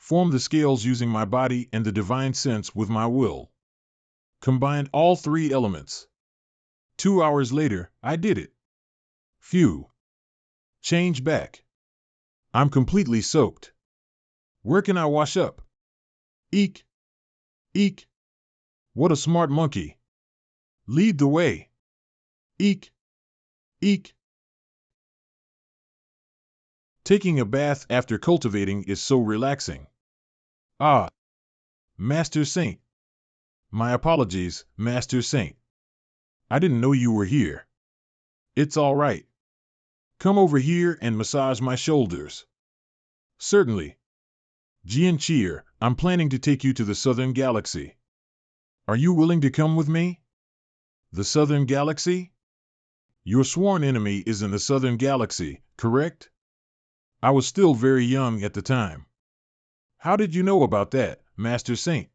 Formed the scales using my body and the divine sense with my will. Combined all three elements. 2 hours later, I did it. Phew. Change back. I'm completely soaked. Where can I wash up? Eek. Eek. What a smart monkey. Lead the way. Eek. Eek. Taking a bath after cultivating is so relaxing. Ah. Master Saint. My apologies, Master Saint. I didn't know you were here. It's all right. Come over here and massage my shoulders. Certainly. Jian Cheer, I'm planning to take you to the Southern Galaxy. Are you willing to come with me? The Southern Galaxy? Your sworn enemy is in the Southern Galaxy, correct? I was still very young at the time. How did you know about that, Master Saint?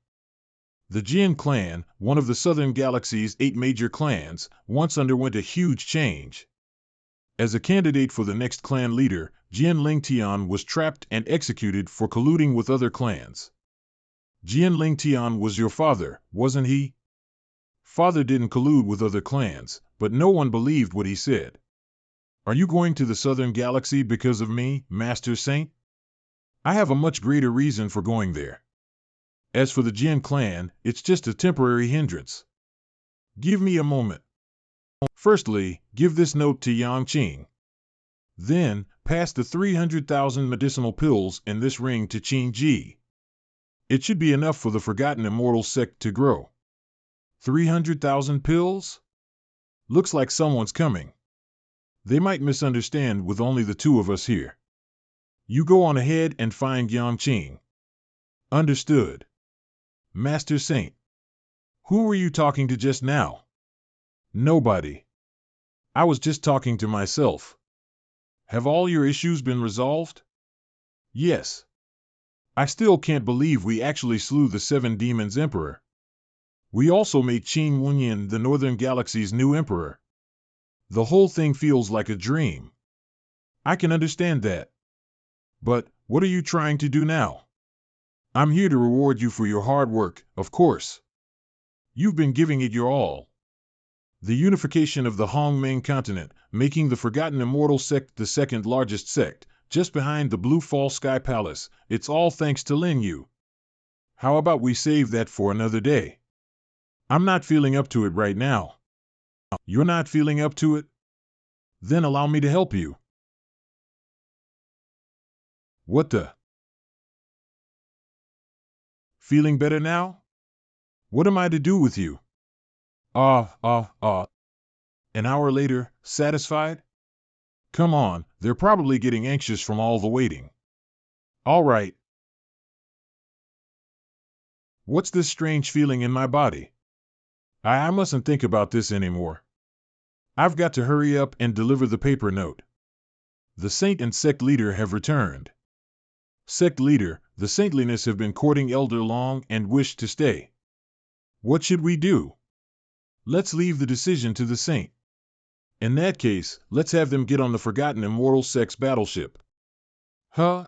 The Jian clan, one of the Southern Galaxy's 8 major clans, once underwent a huge change. As a candidate for the next clan leader, Jian Lingtian was trapped and executed for colluding with other clans. Jian Lingtian was your father, wasn't he? Father didn't collude with other clans, but no one believed what he said. Are you going to the Southern Galaxy because of me, Master Saint? I have a much greater reason for going there. As for the Jian clan, it's just a temporary hindrance. Give me a moment. Firstly, give this note to Yang Qing. Then, pass the 300,000 medicinal pills in this ring to Qing Ji. It should be enough for the Forgotten Immortal sect to grow. 300,000 pills? Looks like someone's coming. They might misunderstand with only the 2 of us here. You go on ahead and find Yang Qing. Understood. Master Saint. Who were you talking to just now? Nobody. I was just talking to myself. Have all your issues been resolved? Yes. I still can't believe we actually slew the 7 Demons Emperor. We also made Qin Wenyan the Northern Galaxy's new emperor. The whole thing feels like a dream. I can understand that. But, what are you trying to do now? I'm here to reward you for your hard work, of course. You've been giving it your all. The unification of the Hongmeng continent, making the Forgotten Immortal sect the 2nd largest sect, just behind the Blue Fall Sky Palace, it's all thanks to Lin Yu. How about we save that for another day? I'm not feeling up to it right now. You're not feeling up to it? Then allow me to help you. What the? Feeling better now? What am I to do with you? An hour later, satisfied? Come on, they're probably getting anxious from all the waiting. All right. What's this strange feeling in my body? I mustn't think about this anymore. I've got to hurry up and deliver the paper note. The saint and sect leader have returned. Sect leader, the saintliness have been courting Elder Long and wish to stay. What should we do? Let's leave the decision to the saint. In that case, let's have them get on the Forgotten Immortal sect's battleship. Huh?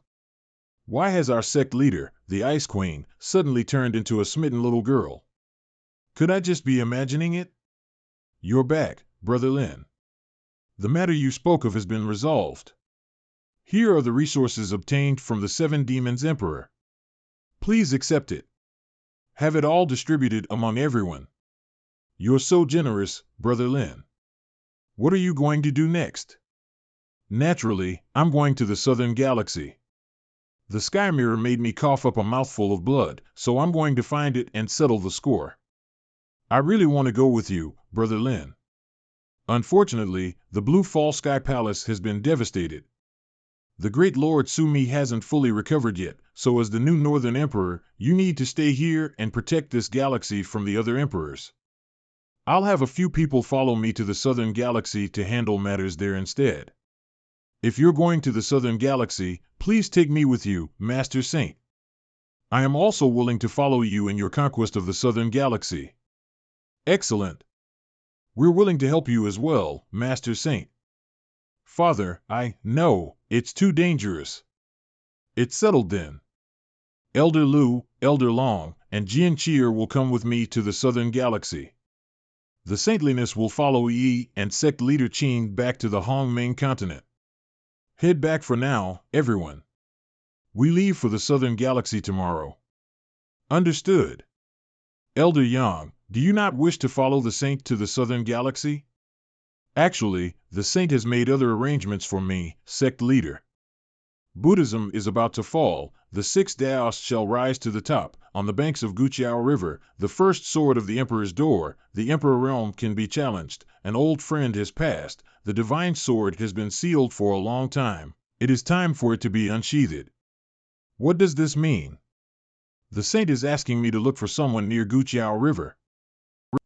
Why has our sect leader, the Ice Queen, suddenly turned into a smitten little girl? Could I just be imagining it? You're back, Brother Lin. The matter you spoke of has been resolved. Here are the resources obtained from the 7 Demons Emperor. Please accept it. Have it all distributed among everyone. You're so generous, Brother Lin. What are you going to do next? Naturally, I'm going to the Southern Galaxy. The Sky Mirror made me cough up a mouthful of blood, so I'm going to find it and settle the score. I really want to go with you, Brother Lin. Unfortunately, the Blue Fall Sky Palace has been devastated. The great Lord Sumi hasn't fully recovered yet, so as the new Northern Emperor, you need to stay here and protect this galaxy from the other emperors. I'll have a few people follow me to the Southern Galaxy to handle matters there instead. If you're going to the Southern Galaxy, please take me with you, Master Saint. I am also willing to follow you in your conquest of the Southern Galaxy. Excellent. We're willing to help you as well, Master Saint. Father, no, it's too dangerous. It's settled then. Elder Lu, Elder Long, and Jian Cheer will come with me to the southern galaxy. The saintliness will follow Yi and sect leader Qing back to the Hong main continent. Head back for now, everyone. We leave for the southern galaxy tomorrow. Understood. Elder Yang, do you not wish to follow the saint to the southern galaxy? Actually, the saint has made other arrangements for me, sect leader. Buddhism is about to fall, the sixth Daos shall rise to the top. On the banks of Guqiao River, the first sword of the Emperor's door, the Emperor realm can be challenged. An old friend has passed, the divine sword has been sealed for a long time. It is time for it to be unsheathed. What does this mean? The saint is asking me to look for someone near Guqiao River.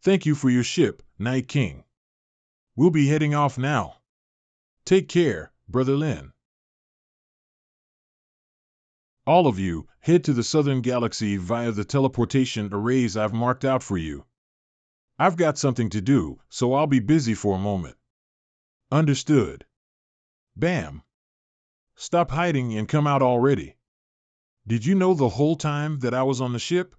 Thank you for your ship, Night King. We'll be heading off now. Take care, Brother Lin. All of you, head to the southern galaxy via the teleportation arrays I've marked out for you. I've got something to do, so I'll be busy for a moment. Understood. Bam. Stop hiding and come out already. Did you know the whole time that I was on the ship?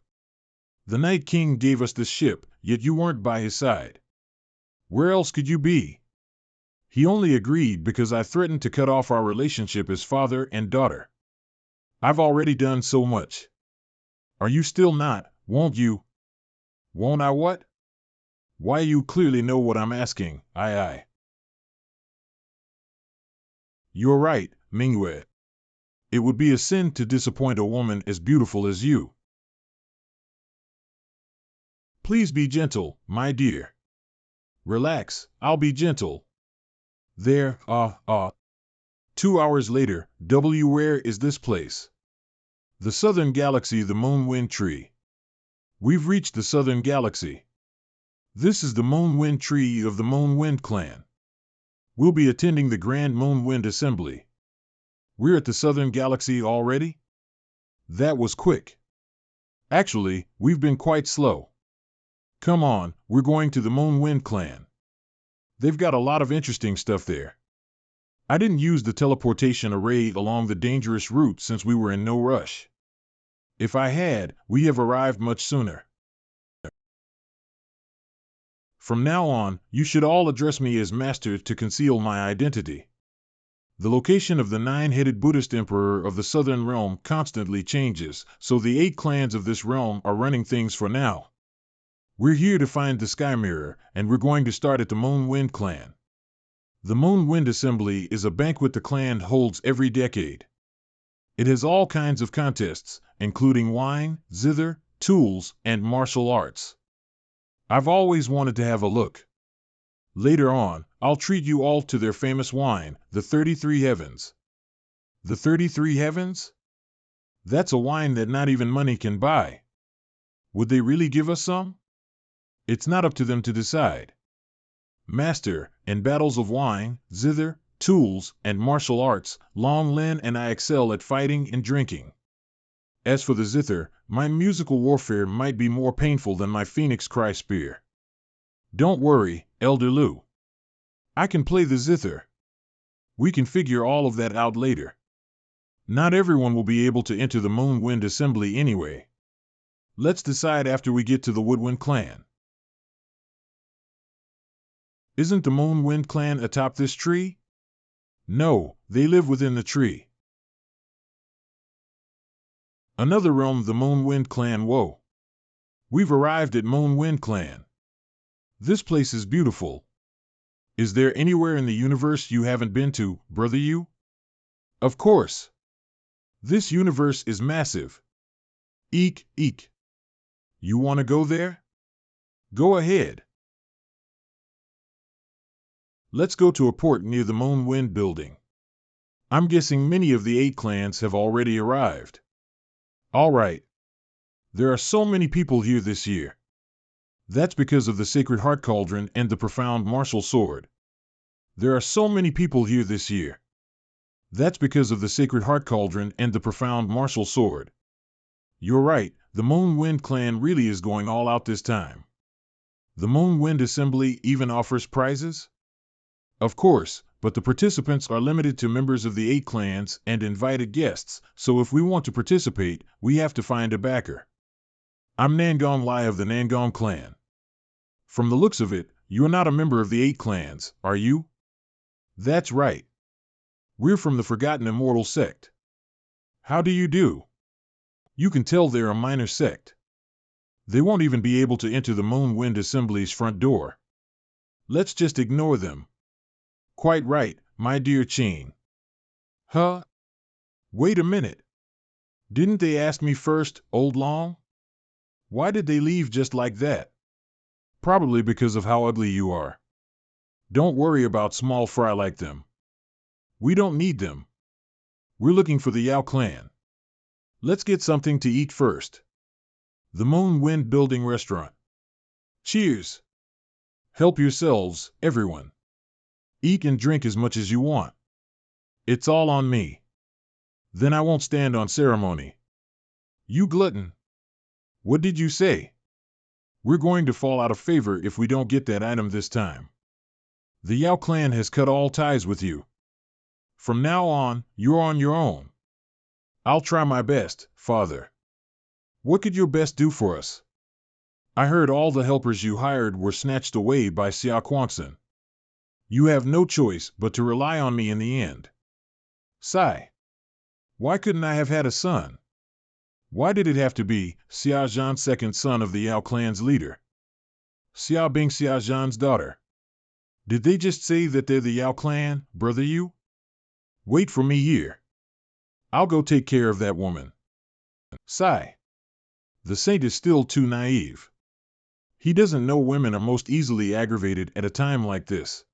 The Night King gave us this ship, yet you weren't by his side. Where else could you be? He only agreed because I threatened to cut off our relationship as father and daughter. I've already done so much. Are you still not, won't you? Won't I what? Why you clearly know what I'm asking, aye. You're right, Manhwa. It would be a sin to disappoint a woman as beautiful as you. Please be gentle, my dear. Relax, I'll be gentle. There, 2 hours later, where is this place? The southern galaxy, the Moon Wind Tree. We've reached the southern galaxy. This is the Moon Wind Tree of the Moon Wind clan. We'll be attending the Grand Moon Wind Assembly. We're at the southern galaxy already? That was quick. Actually, we've been quite slow. Come on, we're going to the Moon Wind clan. They've got a lot of interesting stuff there. I didn't use the teleportation array along the dangerous route since we were in no rush. If I had, we have arrived much sooner. From now on, you should all address me as Master to conceal my identity. The location of the nine-headed Buddhist emperor of the southern realm constantly changes, so the 8 clans of this realm are running things for now. We're here to find the Sky Mirror, and we're going to start at the Moon Wind clan. The Moon Wind Assembly is a banquet the clan holds every decade. It has all kinds of contests, including wine, zither, tools, and martial arts. I've always wanted to have a look. Later on, I'll treat you all to their famous wine, the 33 Heavens. The 33 Heavens? That's a wine that not even money can buy. Would they really give us some? It's not up to them to decide. Master, in battles of wine, zither, tools, and martial arts, Long Lin and I excel at fighting and drinking. As for the zither, my musical warfare might be more painful than my Phoenix Cry spear. Don't worry, Elder Lu. I can play the zither. We can figure all of that out later. Not everyone will be able to enter the Moon Wind Assembly anyway. Let's decide after we get to the Woodwind clan. Isn't the Moon Wind clan atop this tree? No, they live within the tree. Another realm, the Moon Wind clan. Whoa. We've arrived at Moon Wind clan. This place is beautiful. Is there anywhere in the universe you haven't been to, brother you? Of course. This universe is massive. Eek, eek. You want to go there? Go ahead. Let's go to a port near the Moon Wind building. I'm guessing many of the 8 clans have already arrived. All right. There are so many people here this year. That's because of the Sacred Heart Cauldron and the Profound Martial Sword. There are so many people here this year. That's because of the Sacred Heart Cauldron and the Profound Martial Sword. You're right, the Moon Wind clan really is going all out this time. The Moon Wind Assembly even offers prizes? Of course, but the participants are limited to members of the 8 clans and invited guests, so if we want to participate, we have to find a backer. I'm Nangong Lai of the Nangong clan. From the looks of it, you're not a member of the 8 clans, are you? That's right. We're from the Forgotten Immortal sect. How do you do? You can tell they're a minor sect. They won't even be able to enter the Moon Wind Assembly's front door. Let's just ignore them. Quite right, my dear Chin. Huh? Wait a minute. Didn't they ask me first, Old Long? Why did they leave just like that? Probably because of how ugly you are. Don't worry about small fry like them. We don't need them. We're looking for the Yao clan. Let's get something to eat first. The Moon Wind Building Restaurant. Cheers! Help yourselves, everyone. Eat and drink as much as you want. It's all on me. Then I won't stand on ceremony. You glutton. What did you say? We're going to fall out of favor if we don't get that item this time. The Yao clan has cut all ties with you. From now on, you're on your own. I'll try my best, Father. What could your best do for us? I heard all the helpers you hired were snatched away by Xia Quanson. You have no choice but to rely on me in the end. Sigh. Why couldn't I have had a son? Why did it have to be Xia Zhan's second son of the Yao clan's leader? Xia Bing Xia Zhan's daughter. Did they just say that they're the Yao clan, brother you? Wait for me here. I'll go take care of that woman. Sigh. The saint is still too naive. He doesn't know women are most easily aggravated at a time like this.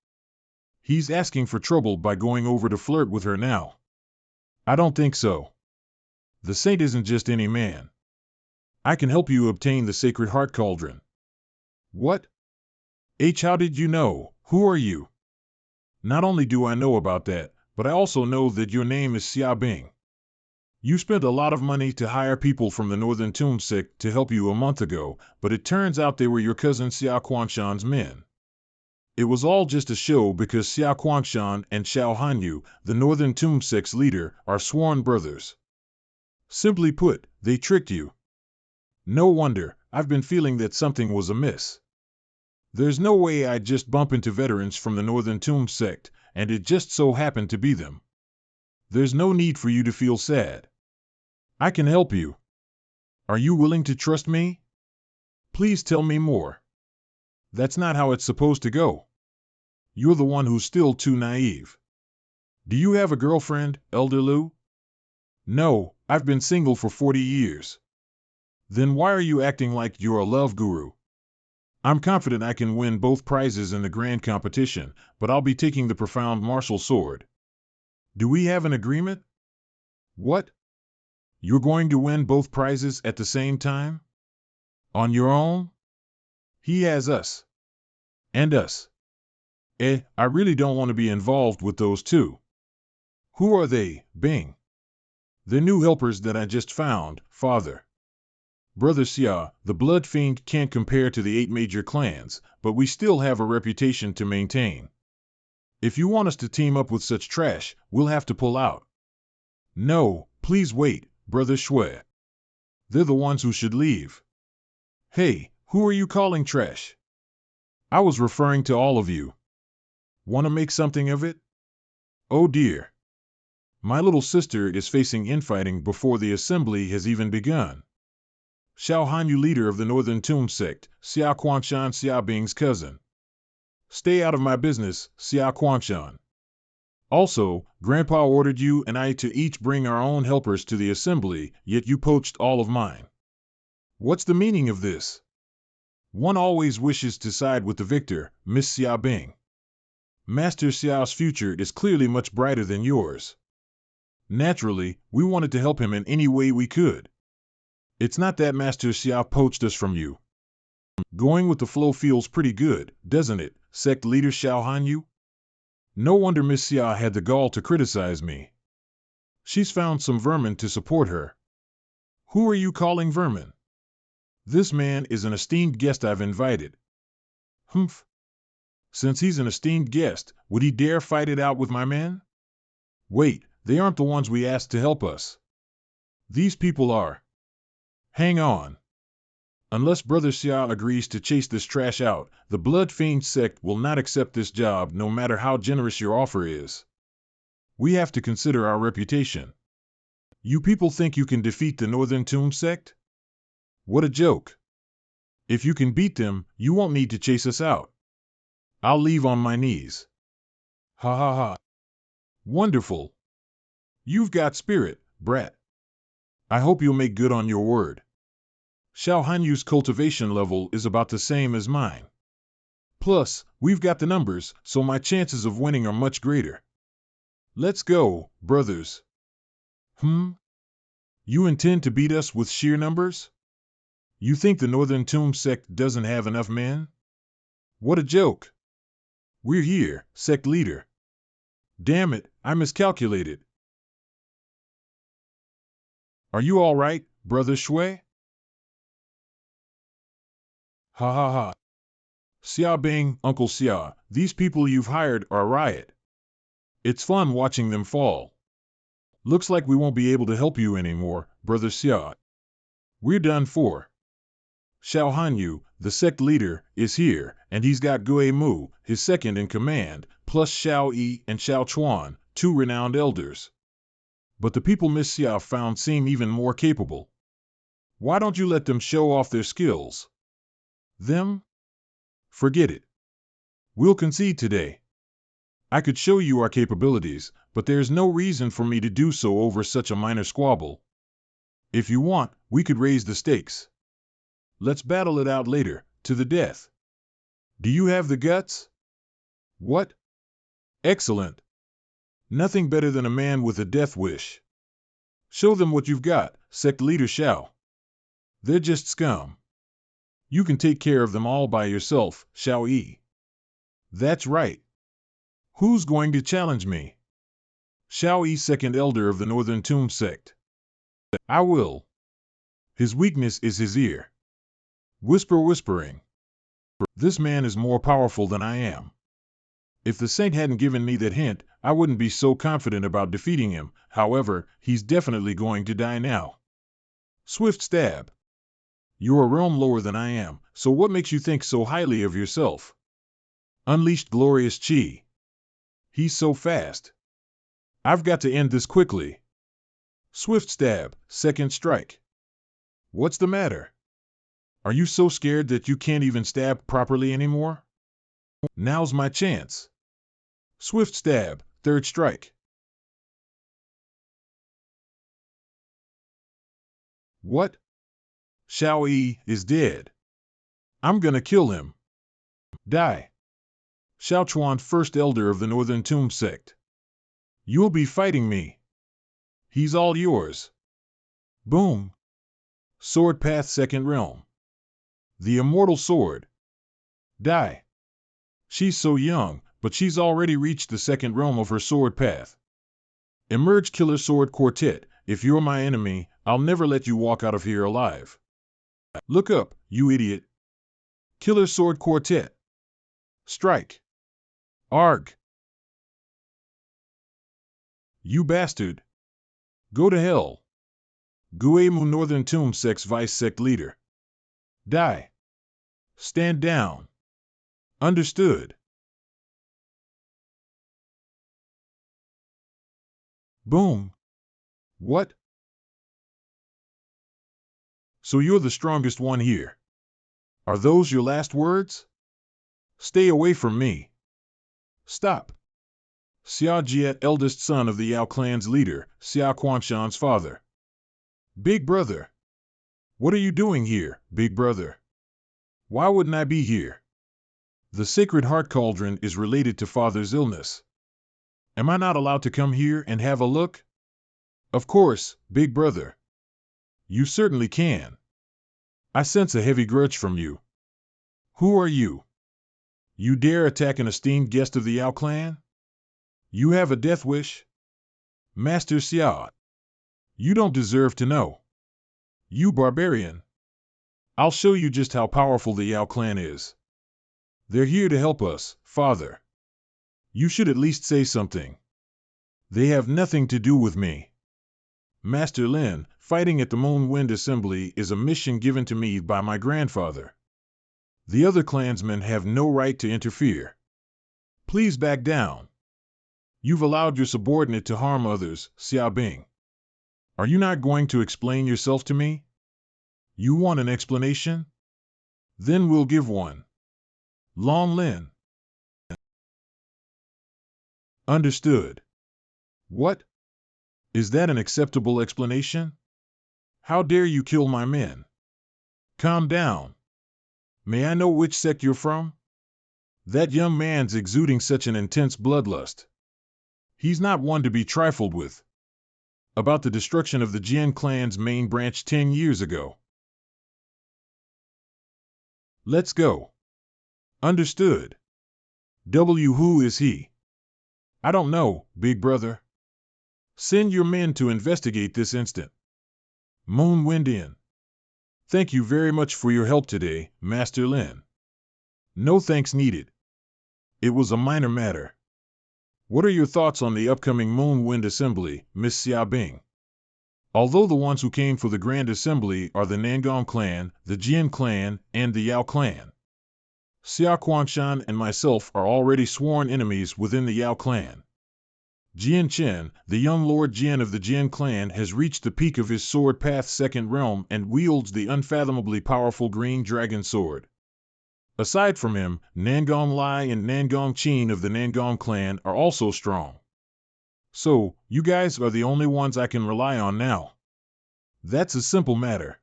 He's asking for trouble by going over to flirt with her now. I don't think so. The saint isn't just any man. I can help you obtain the Sacred Heart Cauldron. What? How did you know? Who are you? Not only do I know about that, but I also know that your name is Xia Bing. You spent a lot of money to hire people from the Northern Toon sect to help you a month ago, but it turns out they were your cousin Xia Quanshan's men. It was all just a show because Xia Quanshan and Xiao Hanyu, the Northern Toon sect's leader, are sworn brothers. Simply put, they tricked you. No wonder, I've been feeling that something was amiss. There's no way I'd just bump into veterans from the Northern Toon sect, and it just so happened to be them. There's no need for you to feel sad. I can help you. Are you willing to trust me? Please tell me more. That's not how it's supposed to go. You're the one who's still too naive. Do you have a girlfriend, Elder Lu? No, I've been single for 40 years. Then why are you acting like you're a love guru? I'm confident I can win both prizes in the grand competition, but I'll be taking the profound martial sword. Do we have an agreement? What? You're going to win both prizes at the same time? On your own? He has us. And us. I really don't want to be involved with those two. Who are they, Bing? The new helpers that I just found, Father. Brother Xia, the Blood Fiend can't compare to the 8 major clans, but we still have a reputation to maintain. If you want us to team up with such trash, we'll have to pull out. No, please wait, Brother Shui. They're the ones who should leave. Hey, who are you calling trash? I was referring to all of you. Want to make something of it? Oh dear. My little sister is facing infighting before the assembly has even begun. Xiao Hanyu, leader of the Northern Toon sect, Xia Quanshan, Xia Bing's cousin. Stay out of my business, Xia Quanshan. Also, Grandpa ordered you and I to each bring our own helpers to the assembly, yet you poached all of mine. What's the meaning of this? One always wishes to side with the victor, Miss Xia Bing. Master Xiao's future is clearly much brighter than yours. Naturally, we wanted to help him in any way we could. It's not that Master Xia poached us from you. Going with the flow feels pretty good, doesn't it, sect leader Xiao Hanyu? No wonder Miss Xia had the gall to criticize me. She's found some vermin to support her. Who are you calling vermin? This man is an esteemed guest I've invited. Humph. Since he's an esteemed guest, would he dare fight it out with my men? Wait, they aren't the ones we asked to help us. These people are. Hang on. Unless Brother Xia agrees to chase this trash out, the Blood Fiend sect will not accept this job no matter how generous your offer is. We have to consider our reputation. You people think you can defeat the Northern Tomb sect? What a joke. If you can beat them, you won't need to chase us out. I'll leave on my knees. Ha ha ha. Wonderful. You've got spirit, brat. I hope you'll make good on your word. Xiao Hanyu's cultivation level is about the same as mine. Plus, we've got the numbers, so my chances of winning are much greater. Let's go, brothers. You intend to beat us with sheer numbers? You think the Northern Tomb sect doesn't have enough men? What a joke. We're here, sect leader. Damn it, I miscalculated. Are you all right, Brother Shui? Ha ha ha. Xia Bing, Uncle Xia, these people you've hired are a riot. It's fun watching them fall. Looks like we won't be able to help you anymore, Brother Xia. We're done for. Xiao Hanyu, the sect leader, is here, and he's got Gue Mu, his second in command, plus Xiao Yi and Xiao Chuan, two renowned elders. But the people Miss Xia found seem even more capable. Why don't you let them show off their skills? Them? Forget it. We'll concede today. I could show you our capabilities, but there's no reason for me to do so over such a minor squabble. If you want, we could raise the stakes. Let's battle it out later, to the death. Do you have the guts? What? Excellent. Nothing better than a man with a death wish. Show them what you've got, sect leader Xiao. They're just scum. You can take care of them all by yourself, Xiao Yi. That's right. Who's going to challenge me? Xiao Yi, second elder of the Northern Tomb sect. I will. His weakness is his ear. Whispering. This man is more powerful than I am. If the saint hadn't given me that hint, I wouldn't be so confident about defeating him. However, he's definitely going to die now. Swift stab. You're a realm lower than I am, so what makes you think so highly of yourself? Unleashed glorious chi. He's so fast. I've got to end this quickly. Swift stab, second strike. What's the matter? Are you so scared that you can't even stab properly anymore? Now's my chance. Swift stab, third strike. What? Xiao Yi is dead. I'm gonna kill him. Die. Xiao Chuan, first elder of the Northern Tomb sect. You'll be fighting me. He's all yours. Boom. Sword path, second realm. The immortal sword. Die. She's so young, but she's already reached the second realm of her sword path. Emerge Killer Sword Quartet. If you're my enemy, I'll never let you walk out of here alive. Look up, you idiot. Killer Sword Quartet. Strike. Arg. You bastard. Go to hell. Guemu, Northern Tomb sect's vice sect leader. Die. Stand down. Understood. Boom. What? So you're the strongest one here. Are those your last words? Stay away from me. Stop. Xia Jiet, eldest son of the Yao clan's leader, Xia Quanshan's father. Big brother. What are you doing here, big brother? Why wouldn't I be here? The Sacred Heart Cauldron is related to father's illness. Am I not allowed to come here and have a look? Of course, big brother. You certainly can. I sense a heavy grudge from you. Who are you? You dare attack an esteemed guest of the Yao clan? You have a death wish? Master Xia. You don't deserve to know. You barbarian. I'll show you just how powerful the Yao clan is. They're here to help us, Father. You should at least say something. They have nothing to do with me. Master Lin, fighting at the Moon Wind Assembly is a mission given to me by my grandfather. The other clansmen have no right to interfere. Please back down. You've allowed your subordinate to harm others, Xiaobing. Are you not going to explain yourself to me? You want an explanation? Then we'll give one. Long Lin. Understood. What? Is that an acceptable explanation? How dare you kill my men? Calm down. May I know which sect you're from? That young man's exuding such an intense bloodlust. He's not one to be trifled with. About the destruction of the Jian clan's main branch 10 years ago. Let's go. Understood. Who is he? I don't know, big brother. Send your men to investigate this instant. Moon Wind in. Thank you very much for your help today, Master Lin. No thanks needed. It was a minor matter. What are your thoughts on the upcoming Moon Wind Assembly, Miss Xiaobing? Although the ones who came for the Grand Assembly are the Nangong clan, the Jian clan, and the Yao clan. Xia Guangshan and myself are already sworn enemies within the Yao clan. Jian Chen, the young Lord Jian of the Jian clan, has reached the peak of his sword path's second realm and wields the unfathomably powerful green dragon sword. Aside from him, Nangong Lai and Nangong Qin of the Nangong clan are also strong. So, you guys are the only ones I can rely on now. That's a simple matter.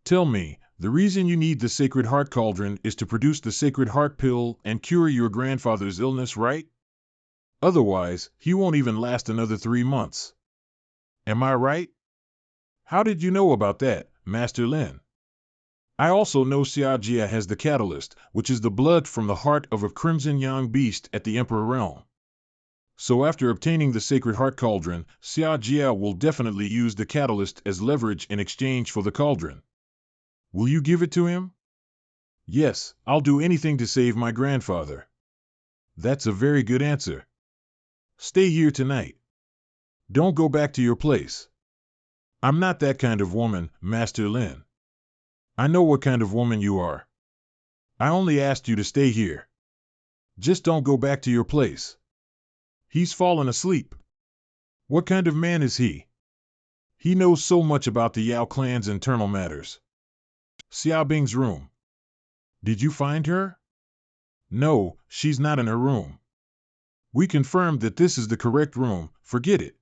Tell me, the reason you need the Sacred Heart Cauldron is to produce the Sacred Heart Pill and cure your grandfather's illness, right? Otherwise, he won't even last another 3 months. Am I right? How did you know about that, Master Lin? I also know Xia Jia has the catalyst, which is the blood from the heart of a crimson young beast at the Emperor realm. So after obtaining the Sacred Heart Cauldron, Xia Jia will definitely use the catalyst as leverage in exchange for the cauldron. Will you give it to him? Yes, I'll do anything to save my grandfather. That's a very good answer. Stay here tonight. Don't go back to your place. I'm not that kind of woman, Master Lin. I know what kind of woman you are. I only asked you to stay here. Just don't go back to your place. He's fallen asleep. What kind of man is he? He knows so much about the Yao clan's internal matters. Xiaobing's room. Did you find her? No, she's not in her room. We confirmed that this is the correct room, forget it.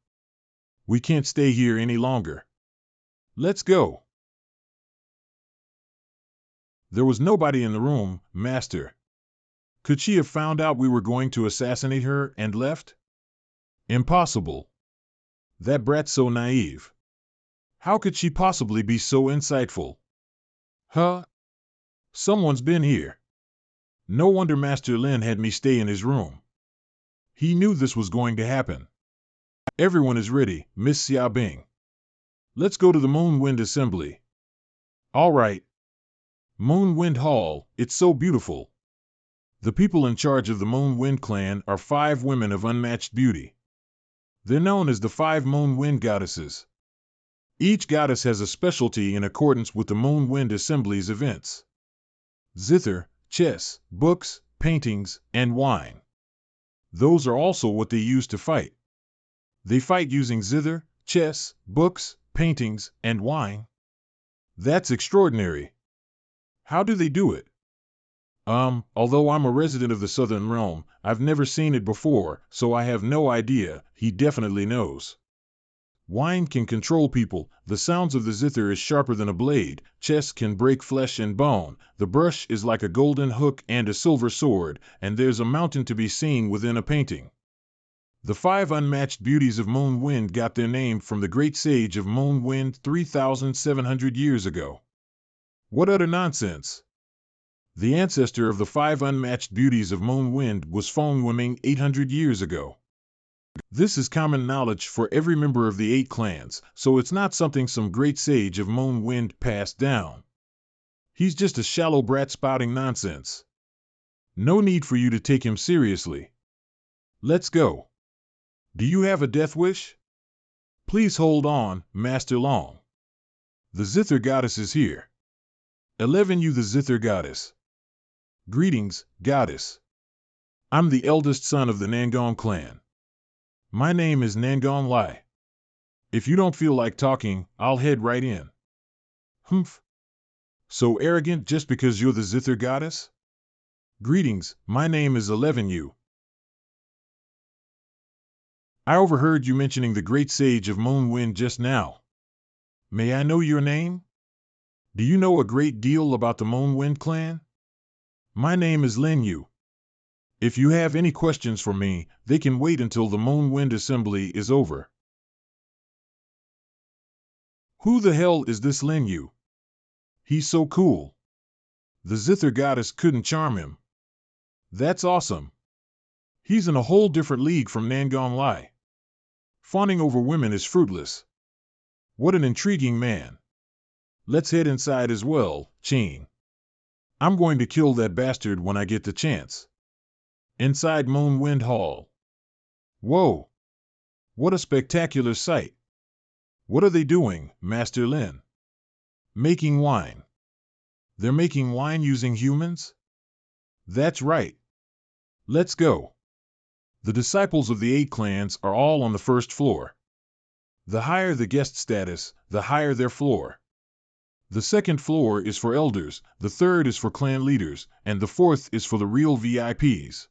We can't stay here any longer. Let's go. There was nobody in the room, Master. Could she have found out we were going to assassinate her and left? Impossible. That brat's so naive. How could she possibly be so insightful? Huh? Someone's been here. No wonder Master Lin had me stay in his room. He knew this was going to happen. Everyone is ready, Miss Xiaobing. Let's go to the Moon Wind Assembly. All right. Moon Wind Hall, it's so beautiful. The people in charge of the Moon Wind clan are 5 women of unmatched beauty. They're known as the 5 Moon Wind goddesses. Each goddess has a specialty in accordance with the Moon Wind Assembly's events. Zither, chess, books, paintings, and wine. Those are also what they use to fight. They fight using zither, chess, books, paintings, and wine. That's extraordinary. How do they do it? Although I'm a resident of the Southern Realm, I've never seen it before, so I have no idea. He definitely knows. Wine can control people, the sounds of the zither is sharper than a blade, chess can break flesh and bone, the brush is like a golden hook and a silver sword, and there's a mountain to be seen within a painting. The 5 unmatched beauties of Moon Wind got their name from the great sage of Moon Wind 3,700 years ago. What utter nonsense! The ancestor of the 5 unmatched beauties of Moon Wind was Feng Wiming 800 years ago. This is common knowledge for every member of the 8 clans, so it's not something some great sage of Moon Wind passed down. He's just a shallow brat spouting nonsense. No need for you to take him seriously. Let's go. Do you have a death wish? Please hold on, Master Long. The Zither Goddess is here. 11 You the Zither Goddess. Greetings, Goddess. I'm the eldest son of the Nangong clan. My name is Nangong Lai. If you don't feel like talking, I'll head right in. Humph. So arrogant just because you're the Zither Goddess? Greetings, my name is 11 You. I overheard you mentioning the great sage of Moonwind just now. May I know your name? Do you know a great deal about the Moonwind clan? My name is Lin Yu. If you have any questions for me, they can wait until the Moonwind Assembly is over. Who the hell is this Lin Yu? He's so cool. The Zither Goddess couldn't charm him. That's awesome. He's in a whole different league from Nangong Lai. Fawning over women is fruitless. What an intriguing man. Let's head inside as well, Chain. I'm going to kill that bastard when I get the chance. Inside Moonwind Hall. Whoa! What a spectacular sight. What are they doing, Master Lin? Making wine. They're making wine using humans? That's right. Let's go. The disciples of the 8 clans are all on the first floor. The higher the guest status, the higher their floor. The second floor is for elders, the third is for clan leaders, and the fourth is for the real VIPs.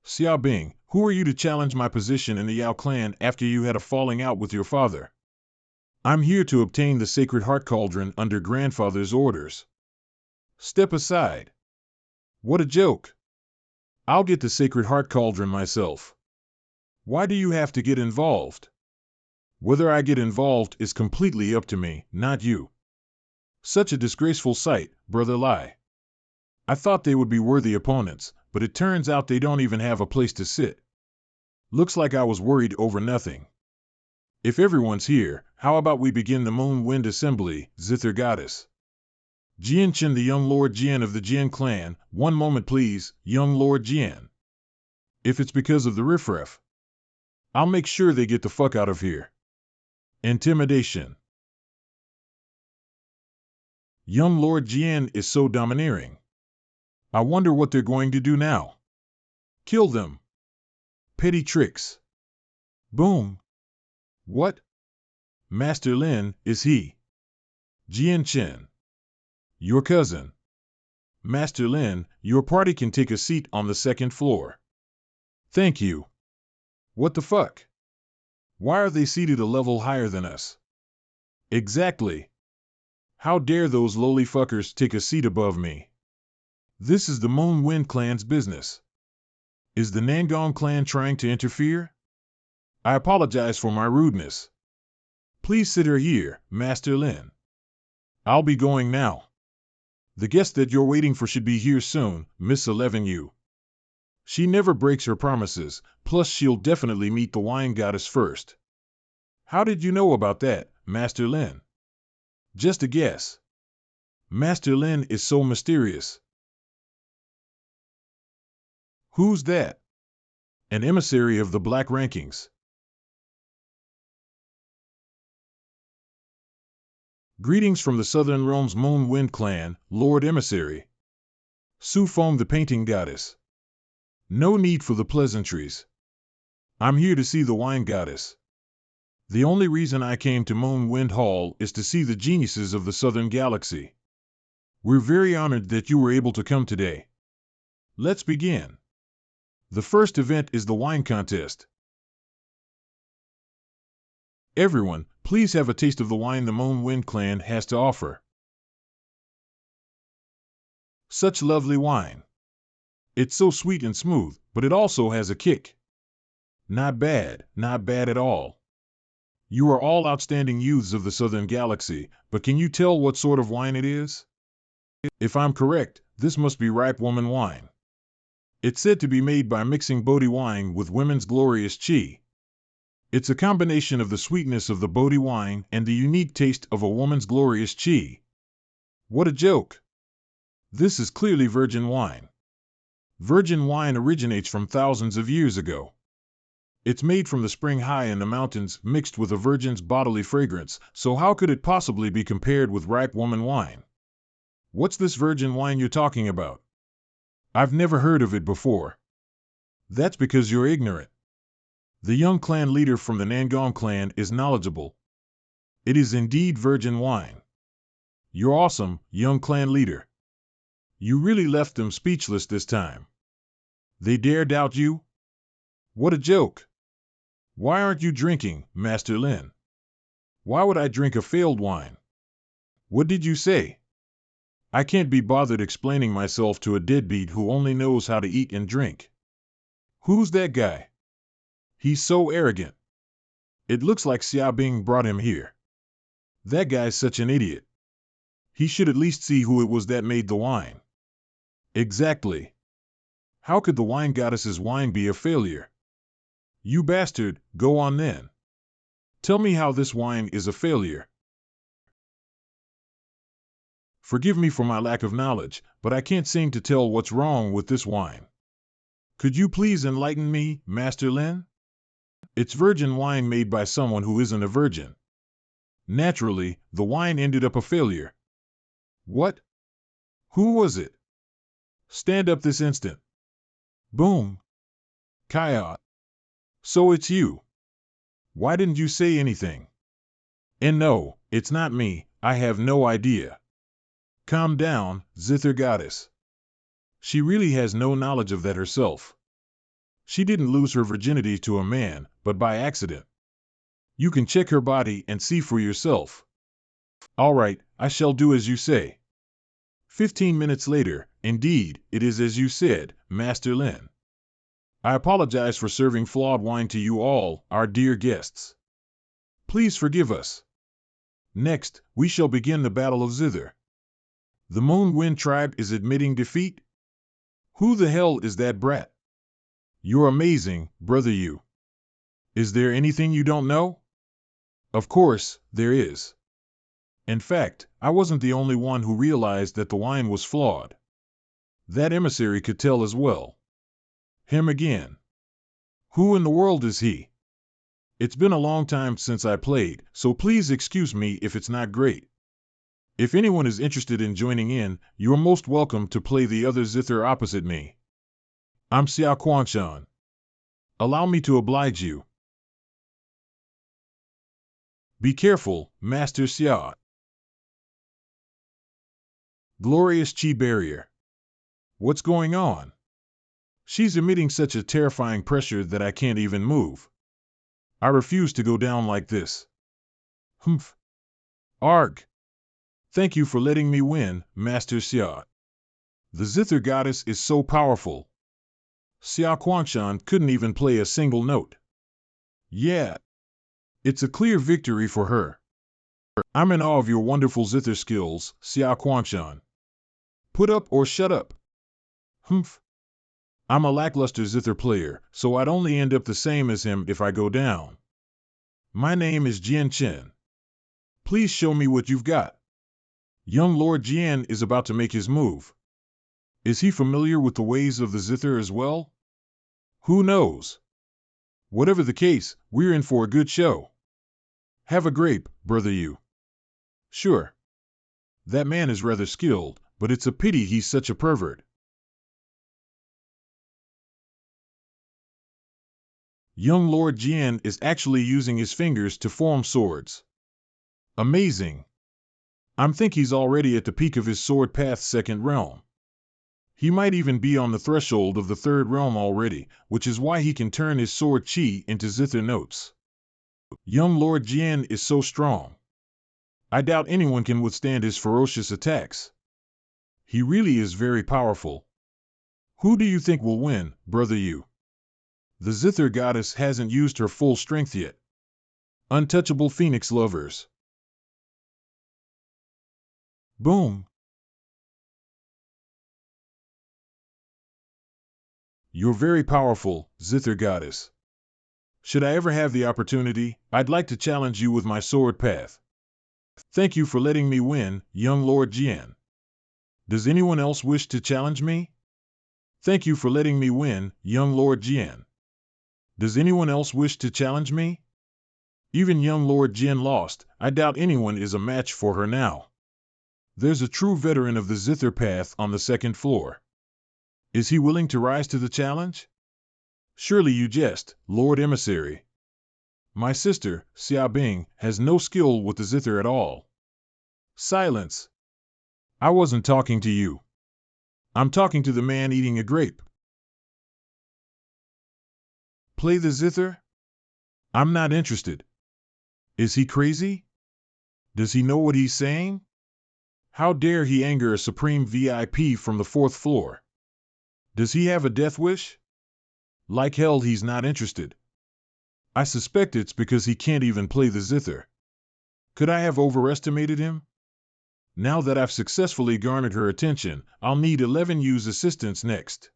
Xiao Bing, who are you to challenge my position in the Yao clan after you had a falling out with your father? I'm here to obtain the Sacred Heart Cauldron under grandfather's orders. Step aside. What a joke. I'll get the Sacred Heart Cauldron myself. Why do you have to get involved? Whether I get involved is completely up to me, not you. Such a disgraceful sight, Brother Lai. I thought they would be worthy opponents, but it turns out they don't even have a place to sit. Looks like I was worried over nothing. If everyone's here, how about we begin the Moonwind Assembly, Zither Goddess? Jian Chen, the young Lord Jian of the Jian clan. One moment please, young Lord Jian. If it's because of the riffraff, I'll make sure they get the fuck out of here. Intimidation. Young Lord Jian is so domineering. I wonder what they're going to do now. Kill them. Petty tricks. Boom. What? Master Lin, is he? Jian Chen. Your cousin. Master Lin, your party can take a seat on the second floor. Thank you. What the fuck? Why are they seated a level higher than us? Exactly. How dare those lowly fuckers take a seat above me? This is the Moonwind clan's business. Is the Nangong clan trying to interfere? I apologize for my rudeness. Please sit her here, Master Lin. I'll be going now. The guest that you're waiting for should be here soon, Miss 11U. She never breaks her promises, plus she'll definitely meet the wine goddess first. How did you know about that, Master Lin? Just a guess. Master Lin is so mysterious. Who's that? An emissary of the Black Rankings. Greetings from the Southern Realms Moonwind clan, Lord Emissary. Su Feng the Painting Goddess. No need for the pleasantries. I'm here to see the wine goddess. The only reason I came to Moonwind Hall is to see the geniuses of the Southern Galaxy. We're very honored that you were able to come today. Let's begin. The first event is the wine contest. Everyone, please have a taste of the wine the Moonwind clan has to offer. Such lovely wine. It's so sweet and smooth, but it also has a kick. Not bad at all. You are all outstanding youths of the Southern Galaxy, but can you tell what sort of wine it is? If I'm correct, this must be ripe woman wine. It's said to be made by mixing Bodhi wine with women's glorious chi. It's a combination of the sweetness of the Bodhi wine and the unique taste of a woman's glorious chi. What a joke! This is clearly virgin wine. Virgin wine originates from thousands of years ago. It's made from the spring high in the mountains, mixed with a virgin's bodily fragrance, so how could it possibly be compared with ripe woman wine? What's this virgin wine you're talking about? I've never heard of it before. That's because you're ignorant. The young clan leader from the Nangong clan is knowledgeable. It is indeed virgin wine. You're awesome, young clan leader. You really left them speechless this time. They dare doubt you? What a joke. Why aren't you drinking, Master Lin? Why would I drink a failed wine? What did you say? I can't be bothered explaining myself to a deadbeat who only knows how to eat and drink. Who's that guy? He's so arrogant. It looks like Xiaobing brought him here. That guy's such an idiot. He should at least see who it was that made the wine. Exactly. How could the wine goddess's wine be a failure? You bastard, go on then. Tell me how this wine is a failure. Forgive me for my lack of knowledge, but I can't seem to tell what's wrong with this wine. Could you please enlighten me, Master Lin? It's virgin wine made by someone who isn't a virgin. Naturally, the wine ended up a failure. What? Who was it? Stand up this instant. Boom. Kaya. So it's you. Why didn't you say anything? And no, it's not me, I have no idea. Calm down, Zither goddess. She really has no knowledge of that herself. She didn't lose her virginity to a man, but by accident. You can check her body and see for yourself. All right, I shall do as you say. 15 minutes later, indeed, it is as you said, Master Lin. I apologize for serving flawed wine to you all, our dear guests. Please forgive us. Next, we shall begin the Battle of Zither. The Moon Wind tribe is admitting defeat? Who the hell is that brat? You're amazing, brother you. Is there anything you don't know? Of course, there is. In fact, I wasn't the only one who realized that the wine was flawed. That emissary could tell as well. Him again. Who in the world is he? It's been a long time since I played, so please excuse me if it's not great. If anyone is interested in joining in, you're most welcome to play the other Zither opposite me. I'm Xiao Quangshan. Allow me to oblige you. Be careful, Master Xiao. Glorious Chi barrier. What's going on? She's emitting such a terrifying pressure that I can't even move. I refuse to go down like this. Humph. Arg. Thank you for letting me win, Master Xia. The Zither goddess is so powerful. Xia Quangshan couldn't even play a single note. Yeah. It's a clear victory for her. I'm in awe of your wonderful Zither skills, Xia Quangshan. Put up or shut up. Humph. I'm a lackluster Zither player, so I'd only end up the same as him if I go down. My name is Jian Chen. Please show me what you've got. Young Lord Jian is about to make his move. Is he familiar with the ways of the Zither as well? Who knows? Whatever the case, we're in for a good show. Have a grape, brother you. Sure. That man is rather skilled, but it's a pity he's such a pervert. Young Lord Jian is actually using his fingers to form swords. Amazing. I think he's already at the peak of his sword path's second realm. He might even be on the threshold of the third realm already, which is why he can turn his sword chi into Zither notes. Young Lord Jian is so strong. I doubt anyone can withstand his ferocious attacks. He really is very powerful. Who do you think will win, brother you? The Zither goddess hasn't used her full strength yet. Untouchable Phoenix lovers. Boom. You're very powerful, Zither goddess. Should I ever have the opportunity, I'd like to challenge you with my sword path. Thank you for letting me win, young Lord Jian. Does anyone else wish to challenge me? Thank you for letting me win, young Lord Jian. Does anyone else wish to challenge me? Even young Lord Jian lost. I doubt anyone is a match for her now. There's a true veteran of the zither path on the second floor. Is he willing to rise to the challenge? Surely you jest, Lord Emissary. My sister, Xiaobing, has no skill with the zither at all. Silence. I wasn't talking to you. I'm talking to the man eating a grape. Play the zither? I'm not interested. Is he crazy? Does he know what he's saying? How dare he anger a supreme VIP from the fourth floor? Does he have a death wish? Like hell he's not interested. I suspect it's because he can't even play the zither. Could I have overestimated him? Now that I've successfully garnered her attention, I'll need 11U's assistance next.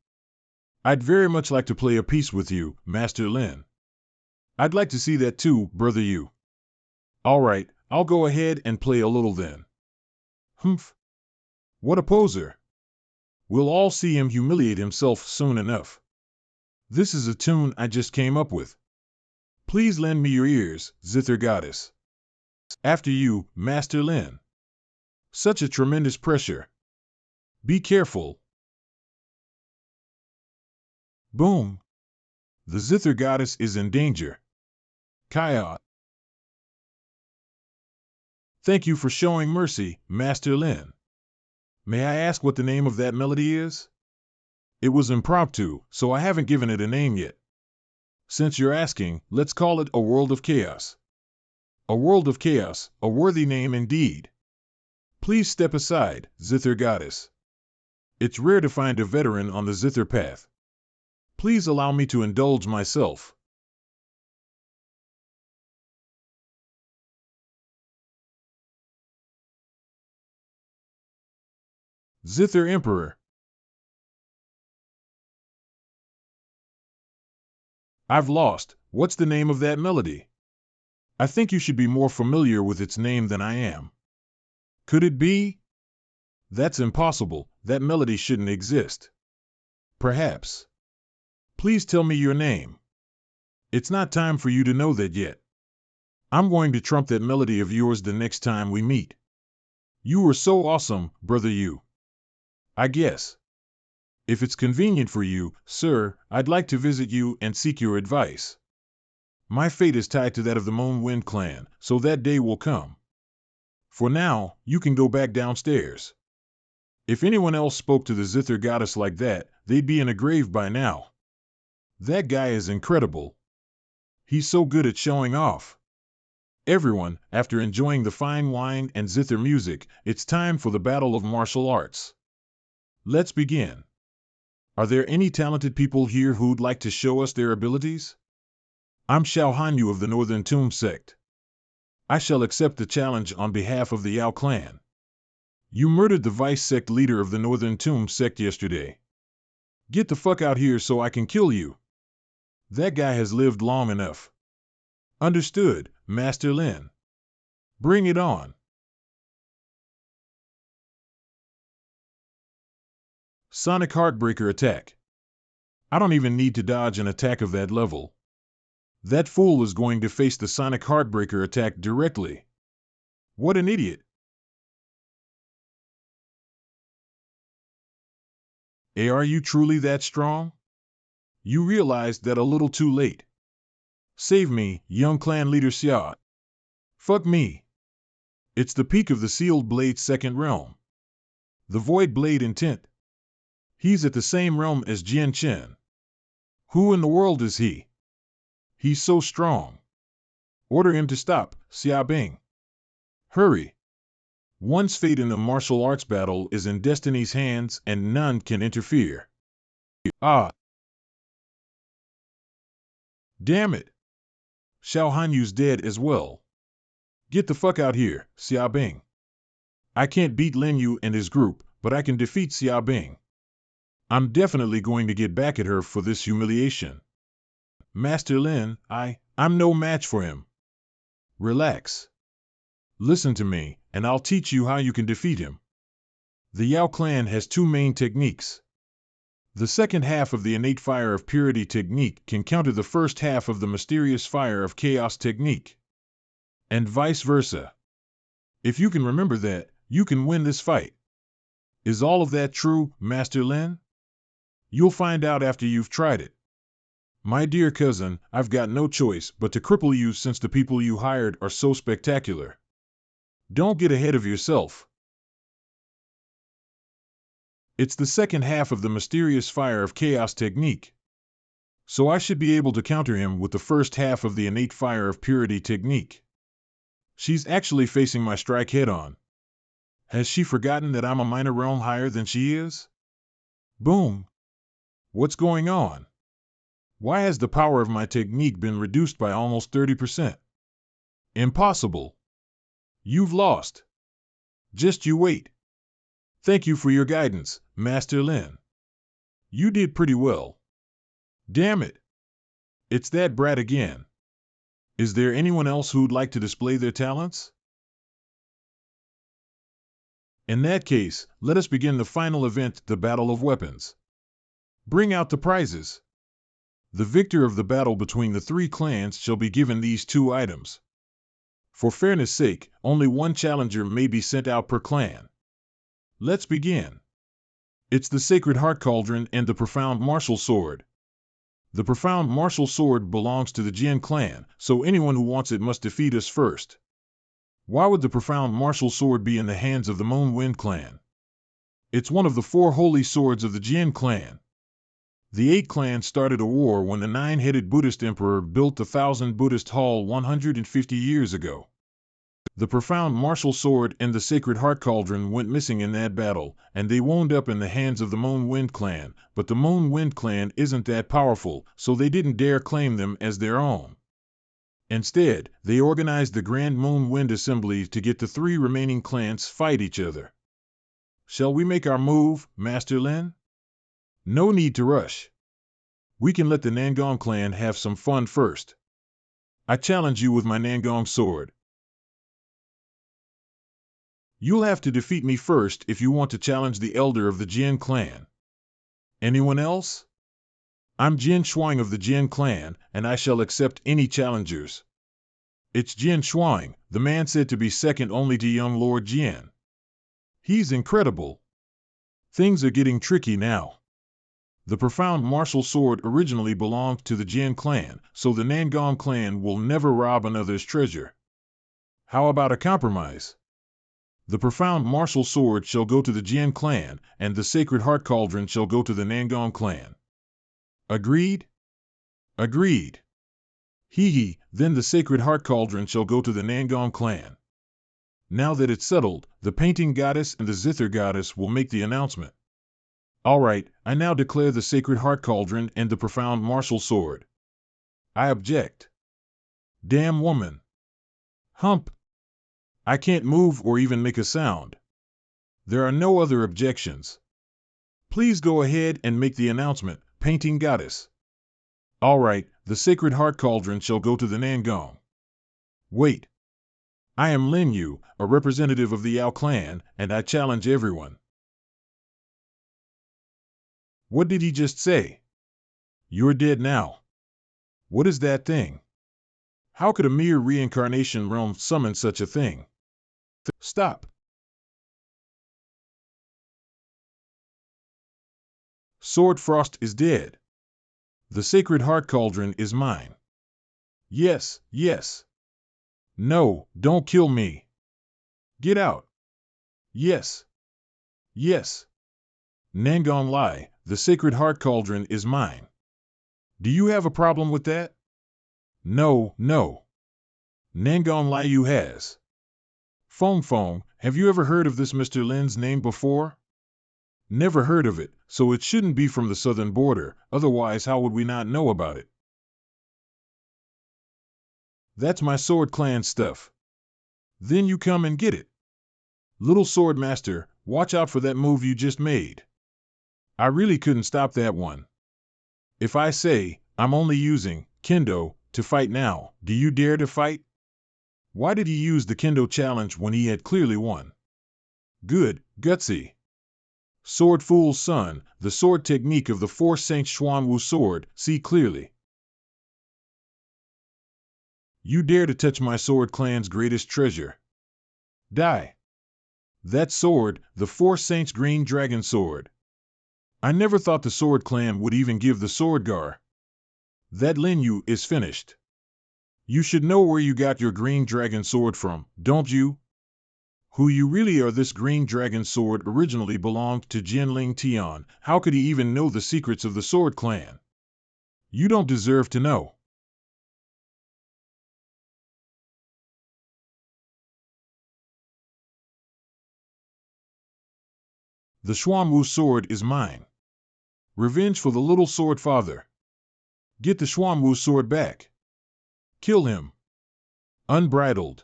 I'd very much like to play a piece with you, Master Lin. I'd like to see that too, Brother Yu. All right, I'll go ahead and play a little then. Humph. What a poser. We'll all see him humiliate himself soon enough. This is a tune I just came up with. Please lend me your ears, Zither Goddess. After you, Master Lin. Such a tremendous pressure. Be careful. Boom. The Zither Goddess is in danger. Kaya. Thank you for showing mercy, Master Lin. May I ask what the name of that melody is? It was impromptu, so I haven't given it a name yet. Since you're asking, let's call it A World of Chaos. A World of Chaos, a worthy name indeed. Please step aside, Zither Goddess. It's rare to find a veteran on the Zither path. Please allow me to indulge myself. Zither Emperor. I've lost. What's the name of that melody? I think you should be more familiar with its name than I am. Could it be? That's impossible. That melody shouldn't exist. Perhaps. Please tell me your name. It's not time for you to know that yet. I'm going to trump that melody of yours the next time we meet. You were so awesome, Brother Yu. I guess. If it's convenient for you, sir, I'd like to visit you and seek your advice. My fate is tied to that of the Moon Wind clan, so that day will come. For now, you can go back downstairs. If anyone else spoke to the Zither Goddess like that, they'd be in a grave by now. That guy is incredible. He's so good at showing off. Everyone, after enjoying the fine wine and zither music, it's time for the battle of martial arts. Let's begin. Are there any talented people here who'd like to show us their abilities? I'm Xiao Hanyu of the Northern Tomb sect. I shall accept the challenge on behalf of the Yao clan. You murdered the vice sect leader of the Northern Tomb sect yesterday. Get the fuck out here so I can kill you. That guy has lived long enough. Understood, Master Lin. Bring it on. Sonic Heartbreaker attack. I don't even need to dodge an attack of that level. That fool is going to face the Sonic Heartbreaker attack directly. What an idiot. Are you truly that strong? You realized that a little too late. Save me, young clan leader Xia. Fuck me. It's the peak of the Sealed Blade's second realm. The Void Blade Intent. He's at the same realm as Jian Chen. Who in the world is he? He's so strong. Order him to stop, Xiaobing. Hurry. One's fate in a martial arts battle is in destiny's hands and none can interfere. Ah. Damn it. Xiao Hanyu's dead as well. Get the fuck out here, Xiaobing. I can't beat Lin Yu and his group, but I can defeat Xiaobing. I'm definitely going to get back at her for this humiliation. Master Lin, I'm no match for him. Relax. Listen to me, and I'll teach you how you can defeat him. The Yao clan has two main techniques. The second half of the innate fire of purity technique can counter the first half of the mysterious fire of chaos technique. And vice versa. If you can remember that, you can win this fight. Is all of that true, Master Lin? You'll find out after you've tried it. My dear cousin, I've got no choice but to cripple you since the people you hired are so spectacular. Don't get ahead of yourself. It's the second half of the mysterious fire of chaos technique. So I should be able to counter him with the first half of the innate fire of purity technique. She's actually facing my strike head-on. Has she forgotten that I'm a minor realm higher than she is? Boom! What's going on? Why has the power of my technique been reduced by almost 30%? Impossible! You've lost. Just you wait. Thank you for your guidance, Master Lin. You did pretty well. Damn it! It's that brat again. Is there anyone else who'd like to display their talents? In that case, let us begin the final event, the Battle of Weapons. Bring out the prizes. The victor of the battle between the three clans shall be given these 2 items. For fairness' sake, only 1 challenger may be sent out per clan. Let's begin. It's the Sacred Heart Cauldron and the Profound Martial Sword. The Profound Martial Sword belongs to the Jin clan, so anyone who wants it must defeat us first. Why would the Profound Martial Sword be in the hands of the Manhwa clan? It's one of the 4 holy swords of the Jin clan. The 8 clans started a war when the 9-headed Buddhist emperor built the 1000 Buddhist Hall 150 years ago. The Profound Martial Sword and the Sacred Heart Cauldron went missing in that battle, and they wound up in the hands of the Manwha clan, but the Manwha clan isn't that powerful, so they didn't dare claim them as their own. Instead, they organized the Grand Manwha Assembly to get the 3 remaining clans fight each other. Shall we make our move, Master Lin? No need to rush. We can let the Nangong clan have some fun first. I challenge you with my Nangong sword. You'll have to defeat me first if you want to challenge the elder of the Jin clan. Anyone else? I'm Jin Shuang of the Jin clan, and I shall accept any challengers. It's Jin Shuang, the man said to be second only to young Lord Jin. He's incredible. Things are getting tricky now. The Profound Martial Sword originally belonged to the Jin clan, so the Nangong clan will never rob another's treasure. How about a compromise? The Profound Martial Sword shall go to the Jin clan, and the Sacred Heart Cauldron shall go to the Nangong clan. Agreed? Agreed. Hee, then the Sacred Heart Cauldron shall go to the Nangong clan. Now that it's settled, the Painting Goddess and the Zither Goddess will make the announcement. All right, I now declare the Sacred Heart Cauldron and the Profound Martial Sword. I object. Damn woman. Hump. I can't move or even make a sound. There are no other objections. Please go ahead and make the announcement, Painting Goddess. All right, the Sacred Heart Cauldron shall go to the Nangong. Wait. I am Lin Yu, a representative of the Yao clan, and I challenge everyone. What did he just say? You're dead now. What is that thing? How could a mere reincarnation realm summon such a thing? Stop. Sword Frost is dead. The Sacred Heart Cauldron is mine. Yes, yes. No, don't kill me. Get out. Yes. Yes. Nangong Lai, the Sacred Heart Cauldron is mine. Do you have a problem with that? No, no. Nangong Lai you has. Fong Fong, have you ever heard of this Mr. Lin's name before? Never heard of it, so it shouldn't be from the southern border, otherwise how would we not know about it? That's my Sword Clan stuff. Then you come and get it. Little Sword Master, watch out for that move you just made. I really couldn't stop that one. If I say, I'm only using Kendo to fight now, do you dare to fight? Why did he use the Kendo challenge when he had clearly won? Good, gutsy. Sword Fool's son, the sword technique of the four Saints Xuanwu sword, see clearly. You dare to touch my sword clan's greatest treasure. Die. That sword, the four Saints Green Dragon sword. I never thought the sword clan would even give the sword gar. That Lin Yu is finished. You should know where you got your green dragon sword from, don't you? Who you really are. This green dragon sword originally belonged to Jinling Tian. How could he even know the secrets of the sword clan? You don't deserve to know. The Xuanwu sword is mine. Revenge for the little sword father. Get the Xuanwu sword back. Kill him. Unbridled.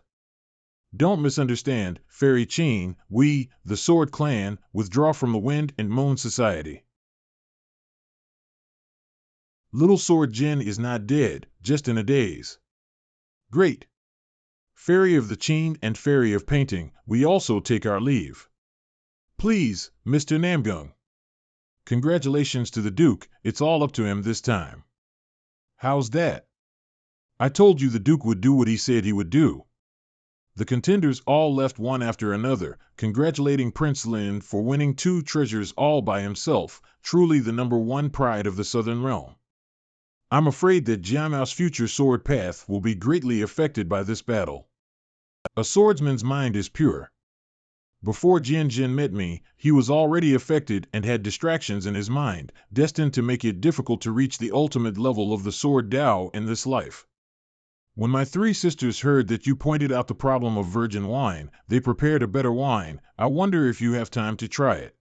Don't misunderstand, Fairy Qin. We, the Sword Clan, withdraw from the Wind and Moon Society. Little Sword Jin is not dead, just in a daze. Great. Fairy of the Qin and Fairy of Painting, we also take our leave. Please, Mr. Namgung. Congratulations to the Duke, it's all up to him this time. How's that? I told you the Duke would do what he said he would do. The contenders all left one after another, congratulating Prince Lin for winning 2 treasures all by himself, truly the #1 pride of the Southern Realm. I'm afraid that Jiamao's future sword path will be greatly affected by this battle. A swordsman's mind is pure. Before Jin Jin met me, he was already affected and had distractions in his mind, destined to make it difficult to reach the ultimate level of the sword Dao in this life. When my 3 sisters heard that you pointed out the problem of virgin wine, they prepared a better wine. I wonder if you have time to try it.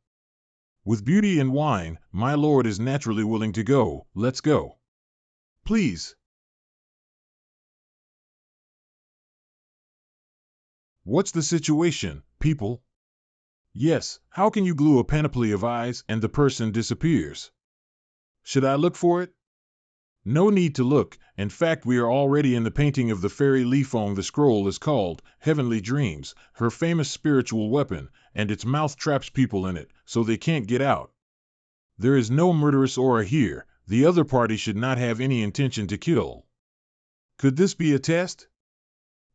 With beauty and wine, my lord is naturally willing to go. Let's go. Please. What's the situation, people? Yes, how can you glue a panoply of eyes and the person disappears? Should I look for it? No need to look. In fact, we are already in the painting of the fairy Li Feng. The scroll is called Heavenly Dreams, her famous spiritual weapon, and its mouth traps people in it, so they can't get out. There is no murderous aura here. The other party should not have any intention to kill. Could this be a test?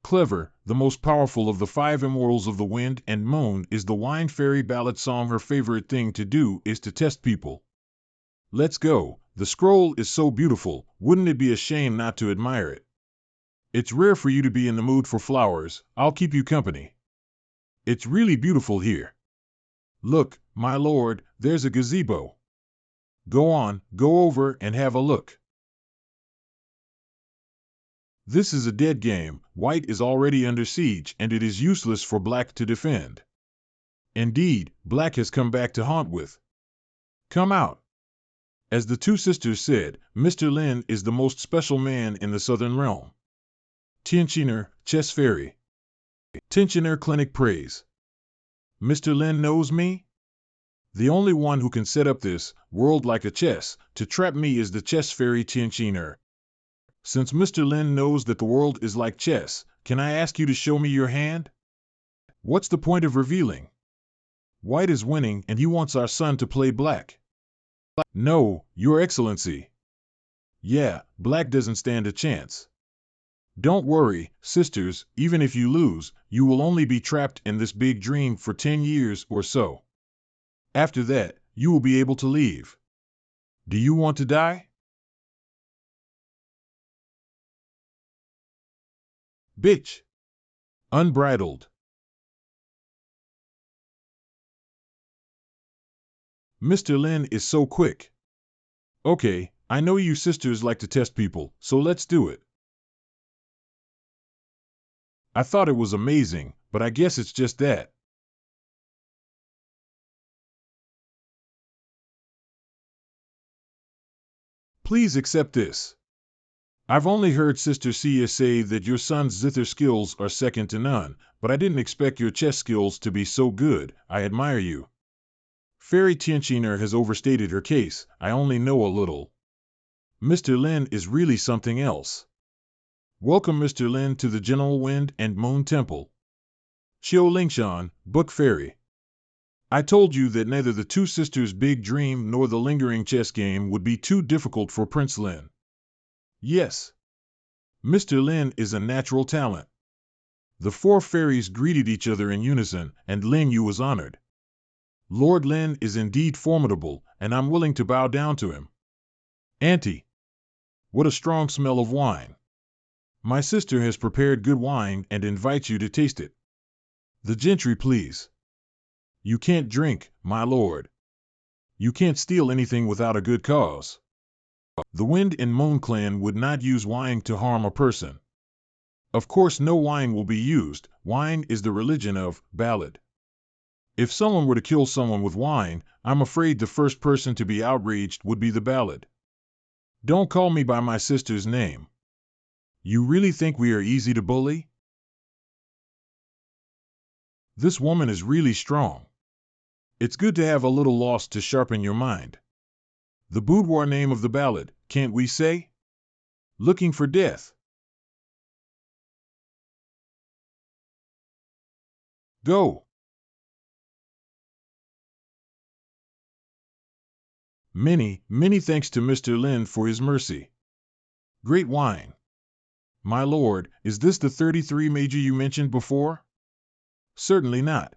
Clever. The most powerful of the 5 immortals of the wind and moon is the wine fairy ballad song. Her favorite thing to do is to test people. Let's go. The scroll is so beautiful, wouldn't it be a shame not to admire it? It's rare for you to be in the mood for flowers. I'll keep you company. It's really beautiful here. Look, my lord, there's a gazebo. Go on, go over and have a look. This is a dead game. White is already under siege and it is useless for black to defend. Indeed, black has come back to haunt with. Come out. As the 2 sisters said, Mr. Lin is the most special man in the Southern Realm. Tianqiner, Chess Fairy. Tianqiner Clinic praise. Mr. Lin knows me? The only one who can set up this world like a chess to trap me is the Chess Fairy Tianqiner. Since Mr. Lin knows that the world is like chess, can I ask you to show me your hand? What's the point of revealing? White is winning and he wants our son to play black. No, Your Excellency. Yeah, black doesn't stand a chance. Don't worry, sisters, even if you lose, you will only be trapped in this big dream for 10 years or so. After that, you will be able to leave. Do you want to die? Bitch. Unbridled. Mr. Lin is so quick. Okay, I know you sisters like to test people, so let's do it. I thought it was amazing, but I guess it's just that. Please accept this. I've only heard Sister Sia say that your son's zither skills are second to none, but I didn't expect your chess skills to be so good. I admire you. Fairy Tianqiner has overstated her case. I only know a little. Mr. Lin is really something else. Welcome Mr. Lin to the General Wind and Moon Temple. Xiao Lingshan, Book Fairy. I told you that neither the two sisters' big dream nor the lingering chess game would be too difficult for Prince Lin. Yes. Mr. Lin is a natural talent. The four fairies greeted each other in unison, and Lin Yu was honored. Lord Lin is indeed formidable, and I'm willing to bow down to him. Auntie, what a strong smell of wine. My sister has prepared good wine and invites you to taste it. The gentry, please. You can't drink, my lord. You can't steal anything without a good cause. The Wind and Moon clan would not use wine to harm a person. Of course no wine will be used. Wine is the religion of ballad. If someone were to kill someone with wine, I'm afraid the first person to be outraged would be the ballad. Don't call me by my sister's name. You really think we are easy to bully? This woman is really strong. It's good to have a little loss to sharpen your mind. The boudoir name of the ballad, can't we say? Looking for death. Go. Many, many thanks to Mr. Lin for his mercy. Great wine. My lord, is this the 33 major you mentioned before? Certainly not.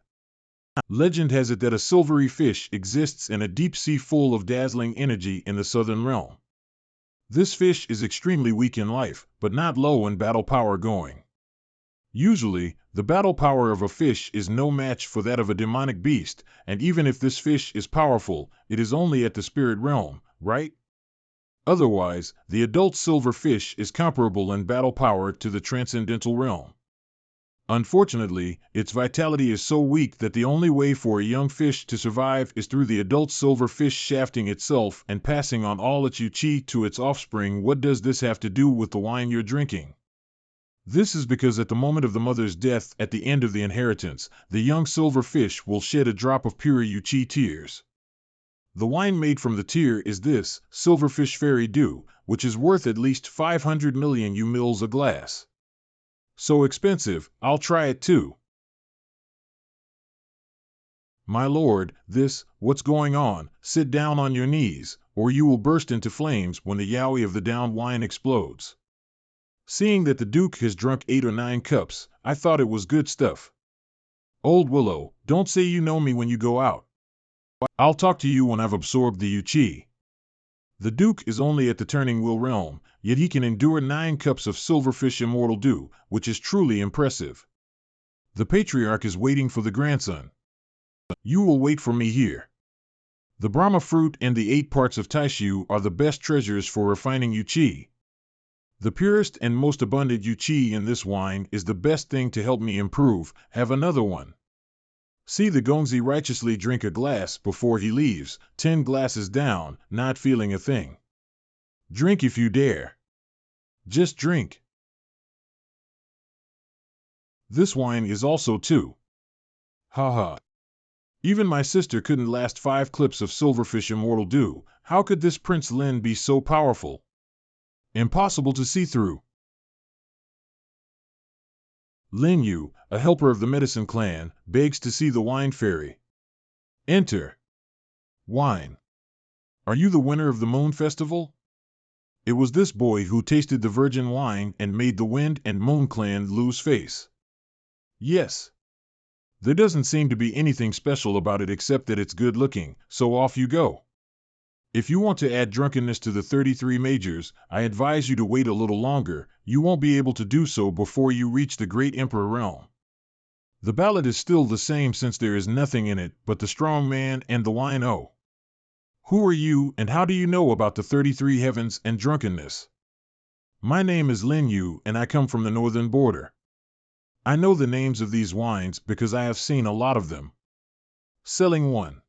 Legend has it that a silvery fish exists in a deep sea full of dazzling energy in the southern realm. This fish is extremely weak in life, but not low in battle power going. Usually, the battle power of a fish is no match for that of a demonic beast, and even if this fish is powerful, it is only at the spirit realm, right? Otherwise, the adult silver fish is comparable in battle power to the transcendental realm. Unfortunately, its vitality is so weak that the only way for a young fish to survive is through the adult silver fish shafting itself and passing on all its chi to its offspring. What does this have to do with the wine you're drinking? This is because at the moment of the mother's death, at the end of the inheritance, the young silver fish will shed a drop of pure chi tears. The wine made from the tear is this, Silverfish Fairy Dew, which is worth at least 500 million mils a glass. So expensive, I'll try it too. My lord, what's going on? Sit down on your knees, or you will burst into flames when the yaoi of the down wine explodes. Seeing that the Duke has drunk 8 or 9 cups, I thought it was good stuff. Old Willow, don't say you know me when you go out. I'll talk to you when I've absorbed the Yuchi. The Duke is only at the Turning Wheel realm, yet he can endure 9 cups of Silverfish Immortal Dew, which is truly impressive. The Patriarch is waiting for the grandson. You will wait for me here. The Brahma fruit and the 8 parts of Taishu are the best treasures for refining Yuchi. The purest and most abundant Yuchi in this wine is the best thing to help me improve. Have another one. See the Gongzi righteously drink a glass before he leaves, 10 glasses down, not feeling a thing. Drink if you dare. Just drink. This wine is also too. Haha. Even my sister couldn't last 5 clips of Silverfish Immortal Dew. How could this Prince Lin be so powerful? Impossible to see through. Lin Yu, a helper of the medicine clan, begs to see the wine fairy. Enter. Wine. Are you the winner of the Moon Festival? It was this boy who tasted the virgin wine and made the Wind and Moon clan lose face. Yes. There doesn't seem to be anything special about it except that it's good looking, so off you go. If you want to add drunkenness to the 33 majors, I advise you to wait a little longer. You won't be able to do so before you reach the Great Emperor realm. The ballad is still the same since there is nothing in it but the strong man and the wine. Oh. Who are you and how do you know about the 33 heavens and drunkenness? My name is Lin Yu and I come from the northern border. I know the names of these wines because I have seen a lot of them. Selling one.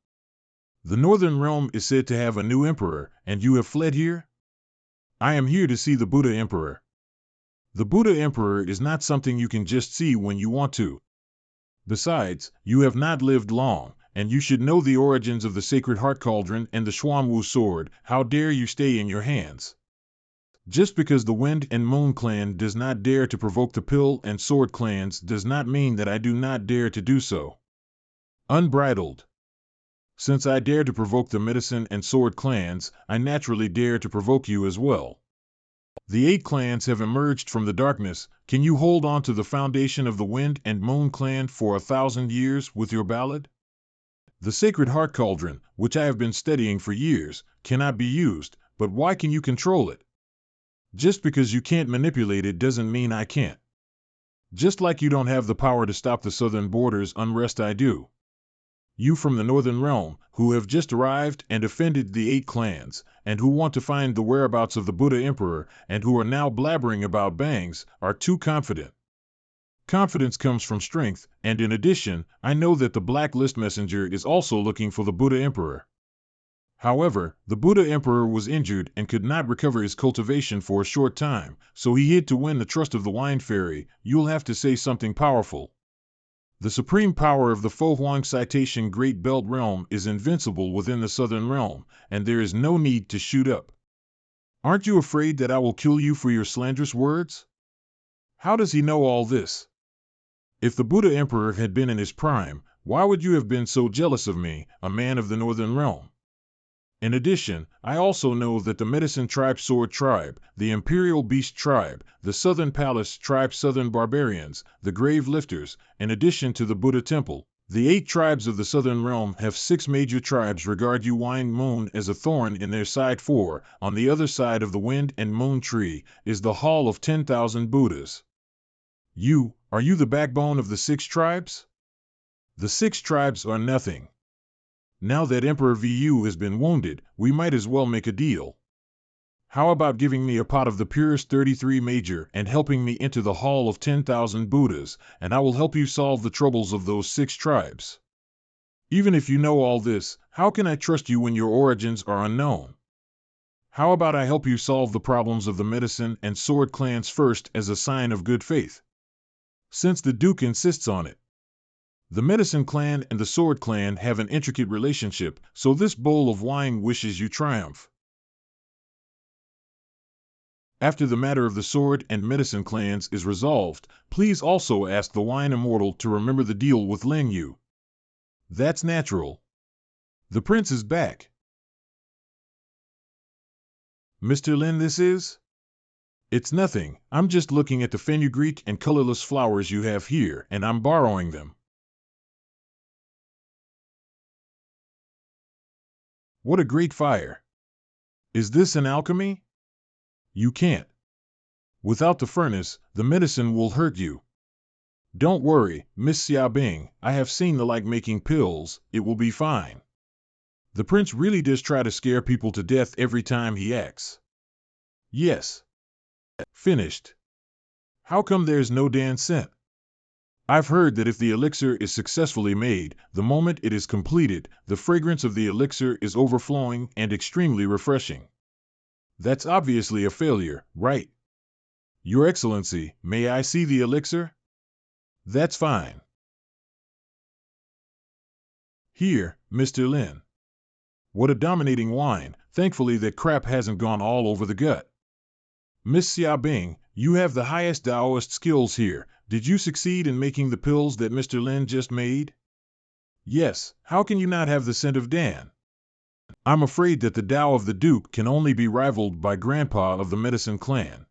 The Northern Realm is said to have a new emperor, and you have fled here? I am here to see the Buddha Emperor. The Buddha Emperor is not something you can just see when you want to. Besides, you have not lived long, and you should know the origins of the Sacred Heart Cauldron and the Xuanwu sword. How dare you stay in your hands? Just because the Wind and Moon clan does not dare to provoke the Pill and Sword clans does not mean that I do not dare to do so. Unbridled. Since I dare to provoke the medicine and sword clans, I naturally dare to provoke you as well. The 8 clans have emerged from the darkness. Can you hold on to the foundation of the Wind and Moon clan for 1,000 years with your ballad? The Sacred Heart Cauldron, which I have been studying for years, cannot be used, but why can you control it? Just because you can't manipulate it doesn't mean I can't. Just like you don't have the power to stop the southern border's unrest, I do. You from the Northern Realm, who have just arrived and offended the 8 clans, and who want to find the whereabouts of the Buddha Emperor, and who are now blabbering about bangs, are too confident. Confidence comes from strength, and in addition, I know that the Blacklist Messenger is also looking for the Buddha Emperor. However, the Buddha Emperor was injured and could not recover his cultivation for a short time, so he hid to win the trust of the Wine Fairy. You'll have to say something powerful. The supreme power of the Fo Huang Citation Great Belt Realm is invincible within the Southern Realm, and there is no need to shoot up. Aren't you afraid that I will kill you for your slanderous words? How does he know all this? If the Buddha Emperor had been in his prime, why would you have been so jealous of me, a man of the Northern Realm? In addition, I also know that the Medicine Tribe Sword Tribe, the Imperial Beast Tribe, the Southern Palace Tribe Southern Barbarians, the Grave Lifters, in addition to the Buddha Temple, the 8 tribes of the Southern Realm have 6 major tribes regard you Wine Moon as a thorn in their side, for, on the other side of the Wind and Moon tree, is the Hall of 10,000 Buddhas. Are you the backbone of the 6 tribes? The 6 tribes are nothing. Now that Emperor Vu has been wounded, we might as well make a deal. How about giving me a pot of the purest 33 major and helping me into the Hall of 10,000 Buddhas, and I will help you solve the troubles of those 6 tribes. Even if you know all this, how can I trust you when your origins are unknown? How about I help you solve the problems of the Medicine and Sword clans first as a sign of good faith? Since the Duke insists on it. The Medicine Clan and the Sword Clan have an intricate relationship, so this bowl of wine wishes you triumph. After the matter of the Sword and Medicine Clans is resolved, please also ask the Wine Immortal to remember the deal with Lin Yu. That's natural. The prince is back. Mr. Lin, this is? It's nothing. I'm just looking at the fenugreek and colorless flowers you have here, and I'm borrowing them. What a great fire! Is this an alchemy? You can't. Without the furnace, the medicine will hurt you. Don't worry, Miss Xiaobing, I have seen the like making pills, it will be fine. The prince really does try to scare people to death every time he acts. Yes. Finished. How come there's no Dan scent? I've heard that if the elixir is successfully made, the moment it is completed, the fragrance of the elixir is overflowing and extremely refreshing. That's obviously a failure, right? Your Excellency, may I see the elixir? That's fine. Here, Mr. Lin. What a dominating wine, thankfully that crap hasn't gone all over the gut. Miss Xiaobing, you have the highest Taoist skills here. Did you succeed in making the pills that Mr. Lin just made? Yes, how can you not have the scent of Dan? I'm afraid that the Tao of the Duke can only be rivaled by Grandpa of the Medicine Clan.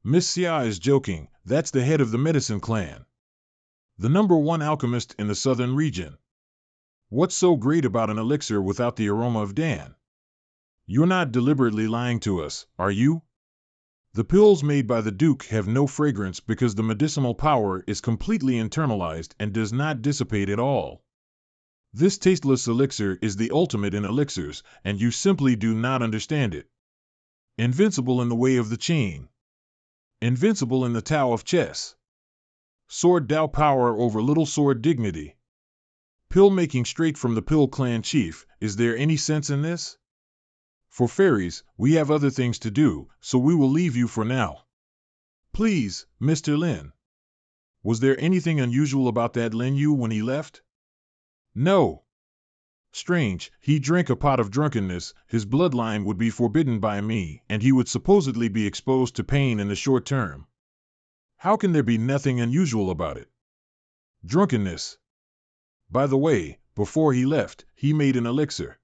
Miss Xia is joking, that's the head of the Medicine Clan. The #1 alchemist in the southern region. What's so great about an elixir without the aroma of Dan? You're not deliberately lying to us, are you? The pills made by the Duke have no fragrance because the medicinal power is completely internalized and does not dissipate at all. This tasteless elixir is the ultimate in elixirs, and you simply do not understand it. Invincible in the way of the chain. Invincible in the Tao of chess. Sword Tao power over little sword dignity. Pill making straight from the Pill Clan chief, is there any sense in this? For fairies, we have other things to do, so we will leave you for now. Please, Mr. Lin. Was there anything unusual about that Lin Yu when he left? No. Strange, he drank a pot of drunkenness, his bloodline would be forbidden by me, and he would supposedly be exposed to pain in the short term. How can there be nothing unusual about it? Drunkenness. By the way, Before he left, he made an elixir.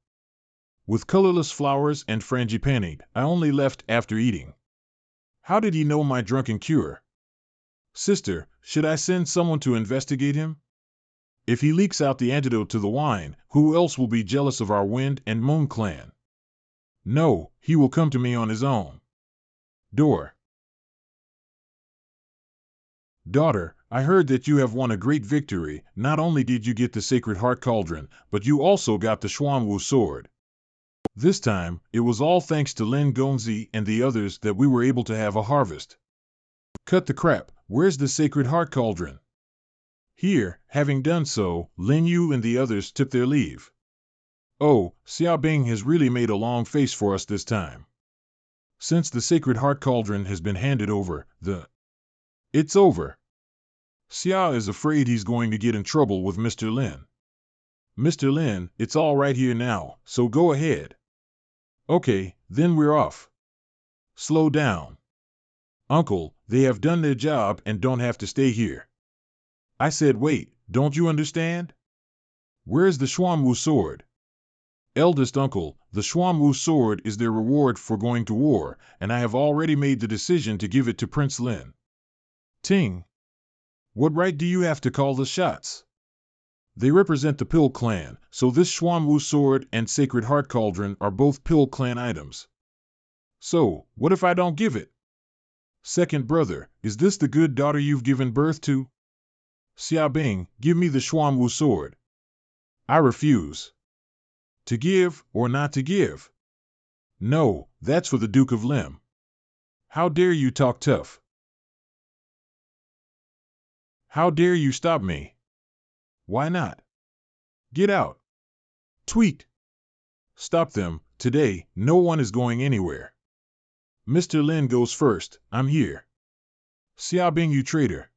With colorless flowers and frangipani, I only left after eating. How did he know my drunken cure? Sister, should I send someone to investigate him? If he leaks out the antidote to the wine, who else will be jealous of our Wind and Moon clan? No, he will come to me on his own. Door. Daughter, I heard that you have won a great victory. Not only did you get the Sacred Heart Cauldron, but you also got the Xuanwu sword. This time, it was all thanks to Lin Gongzi and the others that we were able to have a harvest. Cut the crap, where's the Sacred Heart Cauldron? Here, having done so, Lin Yu and the others took their leave. Oh, Xiaobing has really made a long face for us this time. Since the Sacred Heart Cauldron has been handed over, it's over. Xia is afraid he's going to get in trouble with Mr. Lin. Mr. Lin, it's all right here now, so go ahead. Okay, then we're off. Slow down. Uncle, they have done their job and don't have to stay here. I said wait, don't you understand? Where's the Xuanwu sword? Eldest uncle, the Xuanwu sword is their reward for going to war, and I have already made the decision to give it to Prince Lin. Ting. What right do you have to call the shots? They represent the Pill clan, so this Xuanwu sword and Sacred Heart Cauldron are both Pill clan items. So, what if I don't give it? Second brother, is this the good daughter you've given birth to? Xiaobing, give me the Xuanwu sword. I refuse. To give or not to give? No, that's for the Duke of Lim. How dare you talk tough? How dare you stop me? Why not? Get out. Tweet. Stop them, today, no one is going anywhere. Mr. Lin goes first, I'm here. Xiaobing, you traitor.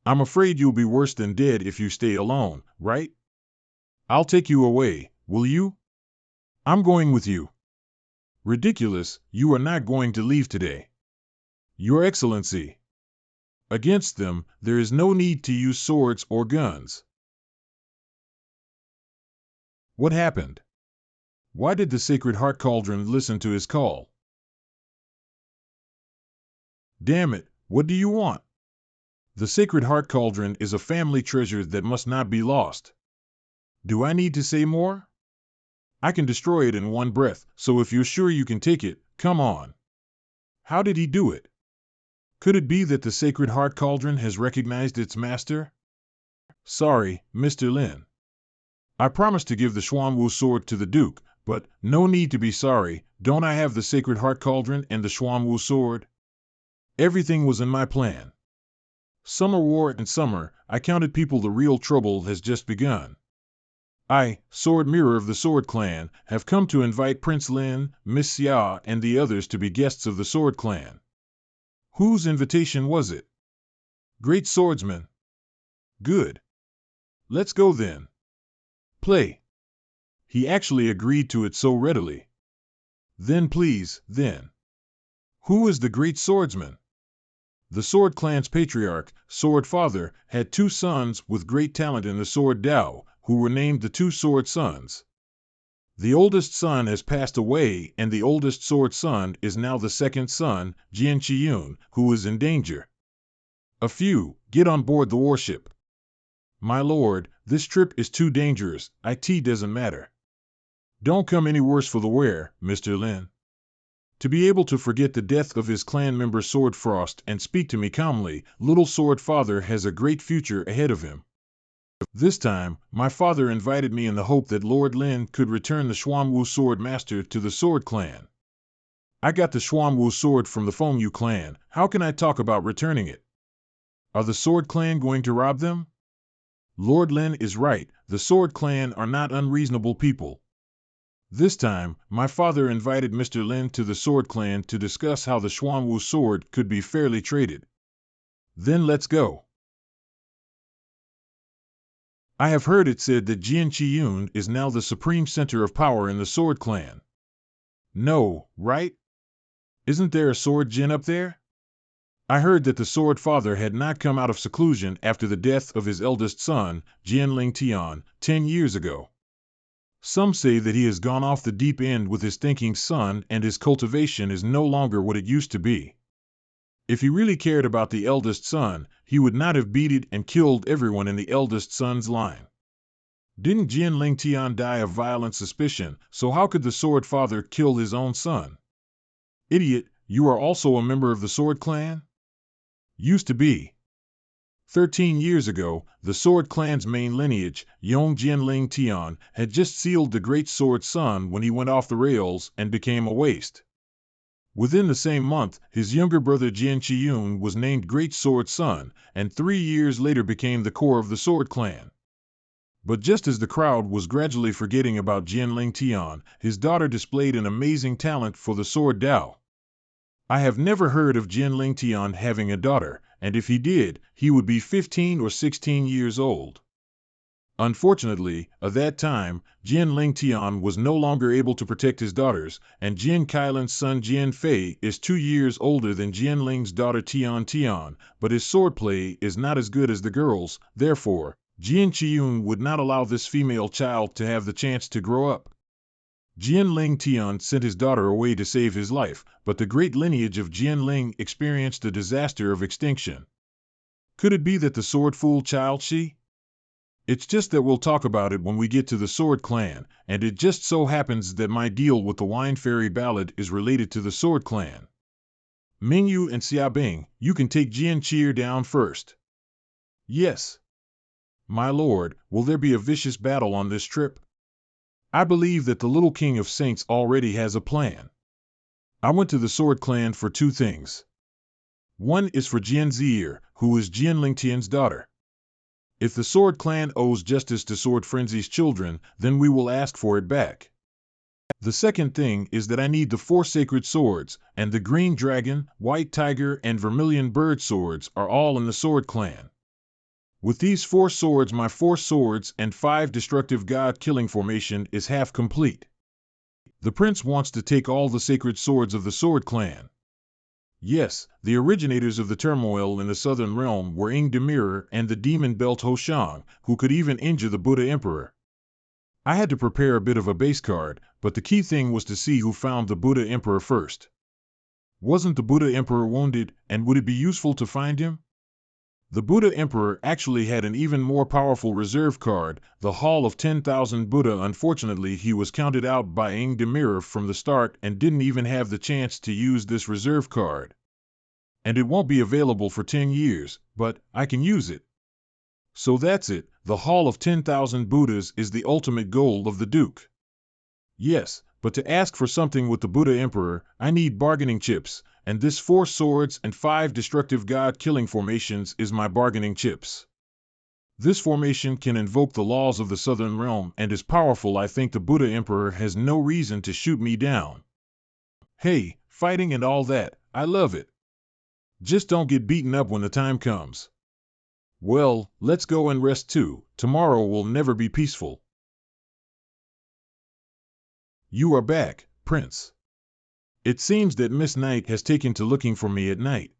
I'm afraid you'll be worse than dead if you stay alone, right? I'll take you away, will you? I'm going with you. Ridiculous, you are not going to leave today. Your Excellency. Against them, there is no need to use swords or guns. What happened? Why did the Sacred Heart Cauldron listen to his call? Damn it, what do you want? The Sacred Heart Cauldron is a family treasure that must not be lost. Do I need to say more? I can destroy it in one breath, so if you're sure you can take it, come on. How did he do it? Could it be that the Sacred Heart Cauldron has recognized its master? Sorry, Mr. Lin. I promised to give the Xuanwu sword to the Duke, but no need to be sorry, don't I have the Sacred Heart Cauldron and the Xuanwu sword? Everything was in my plan. Summer war and summer, I counted people, the real trouble has just begun. I, Sword Mirror of the Sword Clan, have come to invite Prince Lin, Miss Xia, and the others to be guests of the Sword Clan. Whose invitation was it? Great swordsman. Good. Let's go then. Play. He actually agreed to it so readily. Then please, then. Who is the great swordsman? The Sword Clan's patriarch, Sword Father, had 2 sons with great talent in the Sword Dao, who were named the 2 Sword Sons. The oldest son has passed away, and the oldest sword son is now the second son, Jian Qiyun, who is in danger. A few, get on board the warship. My lord, this trip is too dangerous, it doesn't matter. Don't come any worse for the wear, Mr. Lin. To be able to forget the death of his clan member Sword Frost and speak to me calmly, little Sword Father has a great future ahead of him. This time, my father invited me in the hope that Lord Lin could return the Xuanwu Sword Master to the Sword Clan. I got the Xuanwu Sword from the Fengyu clan, how can I talk about returning it? Are the Sword Clan going to rob them? Lord Lin is right, the Sword Clan are not unreasonable people. This time, my father invited Mr. Lin to the Sword Clan to discuss how the Xuanwu Sword could be fairly traded. Then let's go. I have heard it said that Jian Qiyun is now the supreme center of power in the Sword Clan. No, right? Isn't there a Sword Jin up there? I heard that the sword father had not come out of seclusion after the death of his eldest son, Jianling Tian, 10 years ago. Some say that he has gone off the deep end with his thinking son and his cultivation is no longer what it used to be. If he really cared about the eldest son, he would not have beaten and killed everyone in the eldest son's line. Didn't Jianling Tian die of violent suspicion, so how could the sword father kill his own son? Idiot, you are also a member of the sword clan? Used to be. 13 years ago, the sword clan's main lineage, Yong Jianling Tian, had just sealed the great sword son when he went off the rails and became a waste. Within the same month, his younger brother Jian Qiyun was named Great Sword Son, and 3 years later became the core of the sword clan. But just as the crowd was gradually forgetting about Jianling Tian, his daughter displayed an amazing talent for the sword Dao. I have never heard of Jianling Tian having a daughter, and if he did, he would be 15 or 16 years old. Unfortunately, at that time, Jianling Tian was no longer able to protect his daughters, and Jian Kailan's son Jian Fei is 2 years older than Jianling's daughter Tian, but his swordplay is not as good as the girl's, therefore, Jian Qiyun would not allow this female child to have the chance to grow up. Jianling Tian sent his daughter away to save his life, but the great lineage of Jianling experienced a disaster of extinction. Could it be that the sword fooled child she? It's just that we'll talk about it when we get to the sword clan, and it just so happens that my deal with the Wine Fairy Ballad is related to the sword clan. Mingyu and Xiaobing, you can take Jian Qi down first. Yes. My lord, will there be a vicious battle on this trip? I believe that the little king of saints already has a plan. I went to the sword clan for 2 things. One is for Jian Zier, who is Jianling Tian's daughter. If the sword clan owes justice to Sword Frenzy's children, then we will ask for it back. The second thing is that I need the 4 sacred swords, and the green dragon, white tiger, and vermilion bird swords are all in the sword clan. With these 4 swords, my 4 swords and 5 destructive god killing formation is half complete. The prince wants to take all the sacred swords of the sword clan. Yes, the originators of the turmoil in the southern realm were Ing the Mirror and the demon Belt Hoshang, who could even injure the Buddha Emperor. I had to prepare a bit of a base card, but the key thing was to see who found the Buddha Emperor first. Wasn't the Buddha Emperor wounded, and would it be useful to find him? The Buddha Emperor actually had an even more powerful reserve card, the Hall of 10,000 Buddha. Unfortunately, he was counted out by Ing the Mirror from the start and didn't even have the chance to use this reserve card. And it won't be available for 10 years, but I can use it. So that's it, the Hall of 10,000 Buddhas is the ultimate goal of the Duke. Yes, but to ask for something with the Buddha Emperor, I need bargaining chips, and this 4 swords and 5 destructive god killing formations is my bargaining chips. This formation can invoke the laws of the southern realm and is powerful. I think the Buddha Emperor has no reason to shoot me down. Hey, fighting and all that, I love it. Just don't get beaten up when the time comes. Well, let's go and rest too. Tomorrow will never be peaceful. You are back, Prince. It seems that Miss Knight has taken to looking for me at night.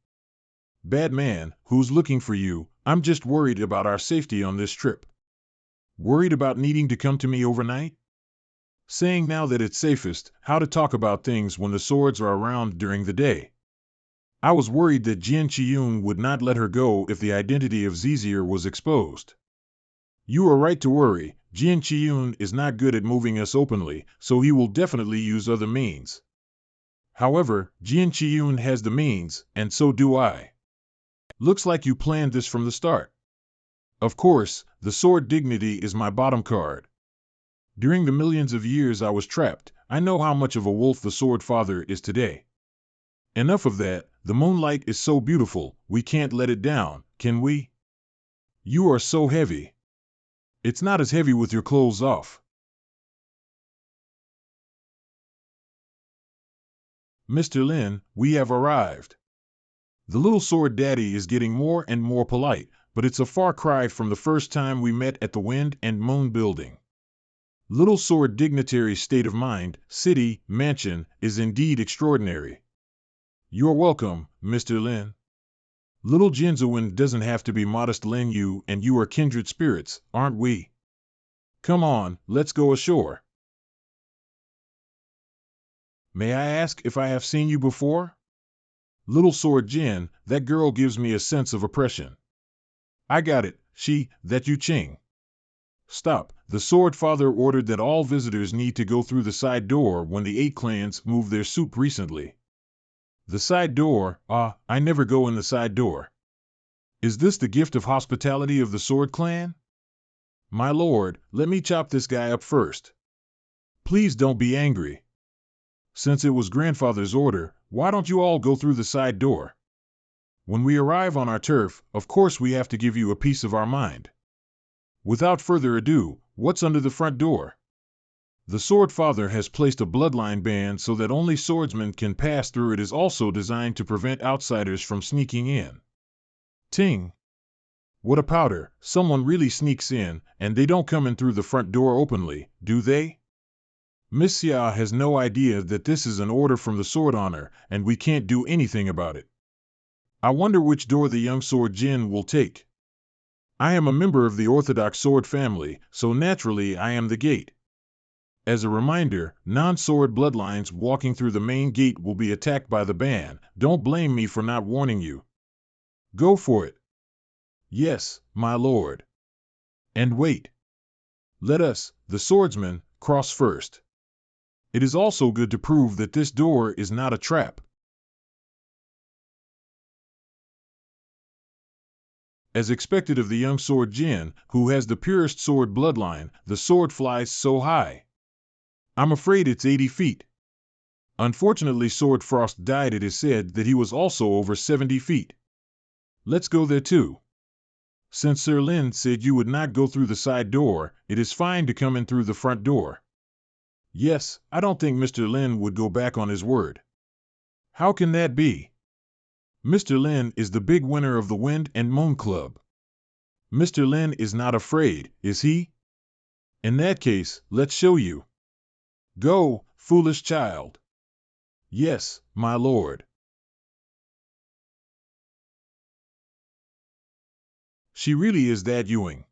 Bad man, who's looking for you? I'm just worried about our safety on this trip. Worried about needing to come to me overnight? Saying now that it's safest, how to talk about things when the swords are around during the day. I was worried that Jian Qiyun would not let her go if the identity of Zizier was exposed. You are right to worry. Jian Qiyun is not good at moving us openly, so he will definitely use other means. However, Jian Qiyun has the means, and so do I. Looks like you planned this from the start. Of course, the sword dignity is my bottom card. During the millions of years I was trapped, I know how much of a wolf the sword father is today. Enough of that, the moonlight is so beautiful, we can't let it down, can we? You are so heavy. It's not as heavy with your clothes off. Mr. Lin, we have arrived. The little sword daddy is getting more and more polite, but it's a far cry from the first time we met at the Wind and Moon building. Little sword dignitary's state of mind, city, mansion, is indeed extraordinary. You're welcome, Mr. Lin. Little Jinzuin doesn't have to be modest. Lin Yu and you are kindred spirits, aren't we? Come on, let's go ashore. May I ask if I have seen you before? Little Sword Jin, that girl gives me a sense of oppression. I got it, that Yu Ching. Stop, the Sword Father ordered that all visitors need to go through the side door when the 8 clans moved their soup recently. The side door, I never go in the side door. Is this the gift of hospitality of the Sword Clan? My lord, let me chop this guy up first. Please don't be angry. Since it was grandfather's order, why don't you all go through the side door? When we arrive on our turf, of course we have to give you a piece of our mind. Without further ado, what's under the front door? The Sword Father has placed a bloodline ban so that only swordsmen can pass through. It is also designed to prevent outsiders from sneaking in. Ting! What a powder, someone really sneaks in, and they don't come in through the front door openly, do they? Miss Xia has no idea that this is an order from the Sword Honor, and we can't do anything about it. I wonder which door the young Sword Jin will take. I am a member of the Orthodox Sword family, so naturally I am the gate. As a reminder, non-sword bloodlines walking through the main gate will be attacked by the ban. Don't blame me for not warning you. Go for it. Yes, my lord. And wait. Let us, the swordsmen, cross first. It is also good to prove that this door is not a trap. As expected of the young Sword Jin, who has the purest sword bloodline, the sword flies so high. I'm afraid it's 80 feet. Unfortunately, Sword Frost died. It is said that he was also over 70 feet. Let's go there too. Since Sir Lin said you would not go through the side door, it is fine to come in through the front door. Yes, I don't think Mr. Lin would go back on his word. How can that be? Mr. Lin is the big winner of the Wind and Moon Club. Mr. Lin is not afraid, is he? In that case, let's show you. Go, foolish child. Yes, my lord. She really is that Ewing.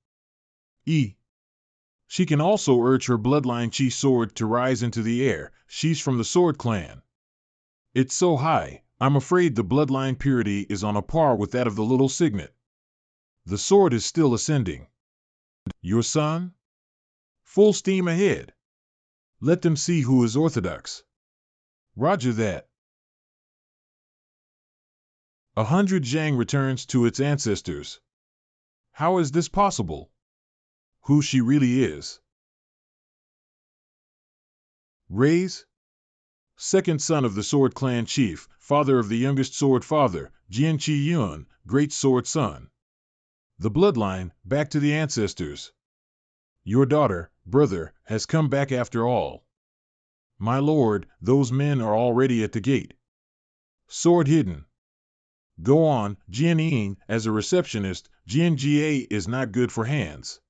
She can also urge her bloodline chi sword to rise into the air. She's from the Sword Clan. It's so high, I'm afraid the bloodline purity is on a par with that of the little Signet. The sword is still ascending. Your son? Full steam ahead. Let them see who is orthodox. Roger that. 100 Zhang returns to its ancestors. How is this possible? Who she really is. Raise? Second son of the Sword Clan chief, father of the youngest Sword Father, Jian Qi Yun, great sword son. The bloodline, back to the ancestors. Your daughter, brother, has come back after all. My lord, those men are already at the gate. Sword hidden. Go on, Jian Ying, as a receptionist, Jian Jie is not good for hands.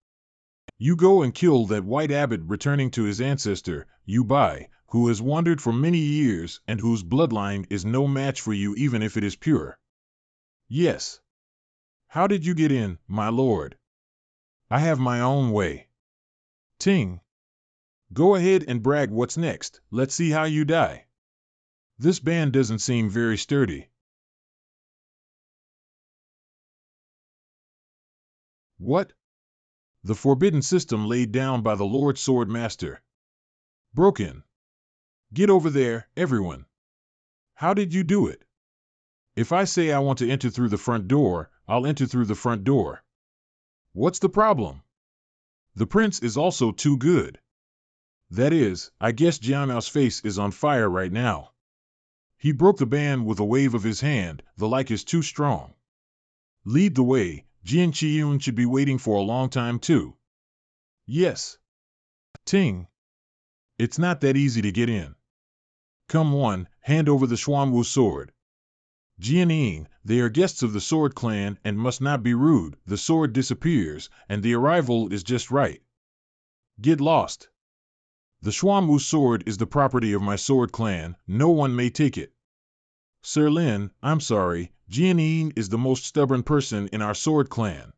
You go and kill that white abbot returning to his ancestor, Yu Bai, who has wandered for many years and whose bloodline is no match for you even if it is pure. Yes. How did you get in, my lord? I have my own way. Ting. Go ahead and brag. What's next? Let's see how you die. This band doesn't seem very sturdy. What? The forbidden system laid down by the Lord Sword Master. Broken. Get over there, everyone. How did you do it? If I say I want to enter through the front door, I'll enter through the front door. What's the problem? The prince is also too good. That is, I guess Jianmao's face is on fire right now. He broke the ban with a wave of his hand. The like is too strong. Lead the way. Jian Qiyun should be waiting for a long time too. Yes. Ting. It's not that easy to get in. Come on, hand over the Xuanwu sword. Jian Ying, they are guests of the Sword Clan and must not be rude. The sword disappears, and the arrival is just right. Get lost. The Xuanwu sword is the property of my Sword Clan. No one may take it. Sir Lin, I'm sorry, Jianyin is the most stubborn person in our sword clan.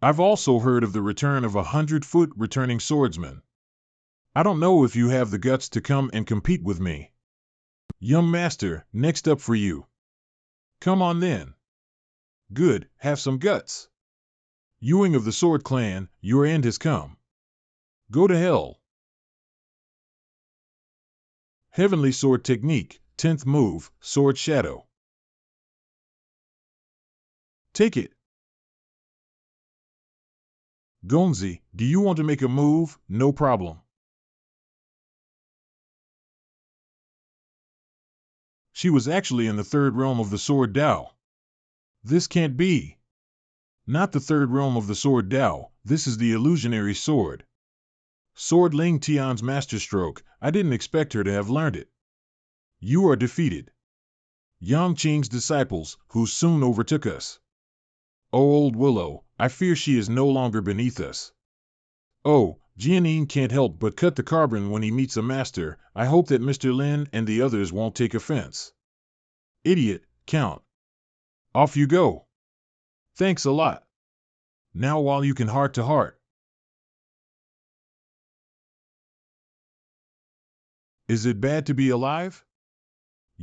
I've also heard of the return of 100-foot returning swordsman. I don't know if you have the guts to come and compete with me. Young master, next up for you. Come on then. Good, have some guts. Ewing of the Sword Clan, your end has come. Go to hell. Heavenly Sword Technique, 10th move, Sword Shadow. Take it. Gonzi, do you want to make a move? No problem. She was actually in the third realm of the Sword Dao. This can't be. Not the third realm of the Sword Dao, this is the illusionary sword. Sword Ling Tian's masterstroke, I didn't expect her to have learned it. You are defeated. Yang Qing's disciples, who soon overtook us. Oh, old Willow, I fear she is no longer beneath us. Oh, Jianyin can't help but cut the carbon when he meets a master. I hope that Mr. Lin and the others won't take offense. Idiot, Count. Off you go. Thanks a lot. Now while you can heart to heart. Is it bad to be alive?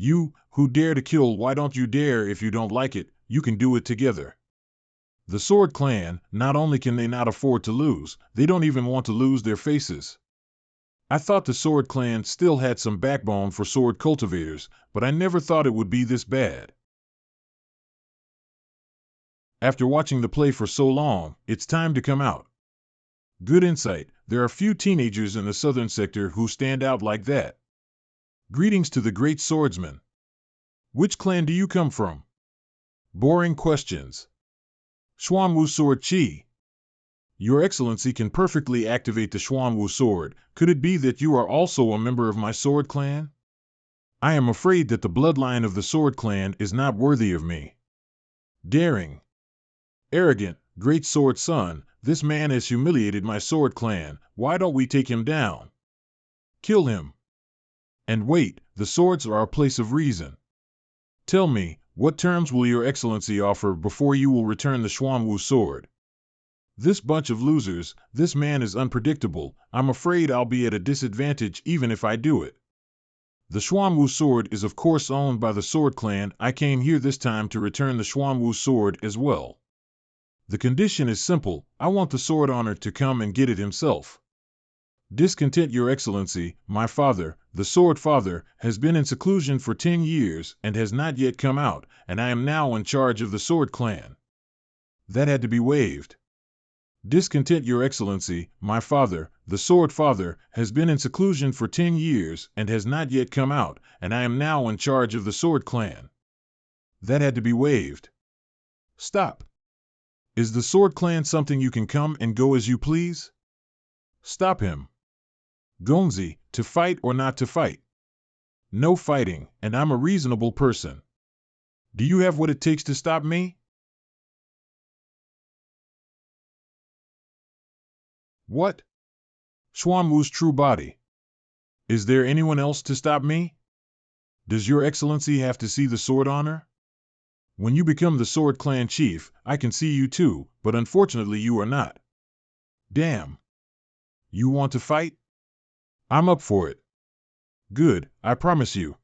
You, who dare to kill, why don't you dare? If you don't like it, you can do it together. The Sword Clan, not only can they not afford to lose, they don't even want to lose their faces. I thought the Sword Clan still had some backbone for sword cultivators, but I never thought it would be this bad. After watching the play for so long, it's time to come out. Good insight, there are few teenagers in the southern sector who stand out like that. Greetings to the great swordsman. Which clan do you come from? Boring questions. Xuanwu Sword Chi. Your Excellency can perfectly activate the Xuanwu sword. Could it be that you are also a member of my sword clan? I am afraid that the bloodline of the sword clan is not worthy of me. Daring. Arrogant, great sword son, this man has humiliated my sword clan. Why don't we take him down? Kill him. And wait, the swords are a place of reason. Tell me, what terms will your Excellency offer before you will return the Xuanwu sword? This bunch of losers, this man is unpredictable. I'm afraid I'll be at a disadvantage even if I do it. The Xuanwu sword is of course owned by the Sword Clan. I came here this time to return the Xuanwu sword as well. The condition is simple, I want the sword owner to come and get it himself. Discontent, your Excellency, my father, the Sword Father, has been in seclusion for 10 years and has not yet come out, and I am now in charge of the Sword Clan. That had to be waived. Discontent, your Excellency, my father, the Sword Father, has been in seclusion for 10 years and has not yet come out, and I am now in charge of the Sword Clan. That had to be waived. Stop. Is the Sword Clan something you can come and go as you please? Stop him. Gonzi, to fight or not to fight? No fighting, and I'm a reasonable person. Do you have what it takes to stop me? What? Xuanwu's true body. Is there anyone else to stop me? Does your Excellency have to see the sword honor? When you become the Sword Clan chief, I can see you too, but unfortunately you are not. Damn. You want to fight? I'm up for it. Good, I promise you.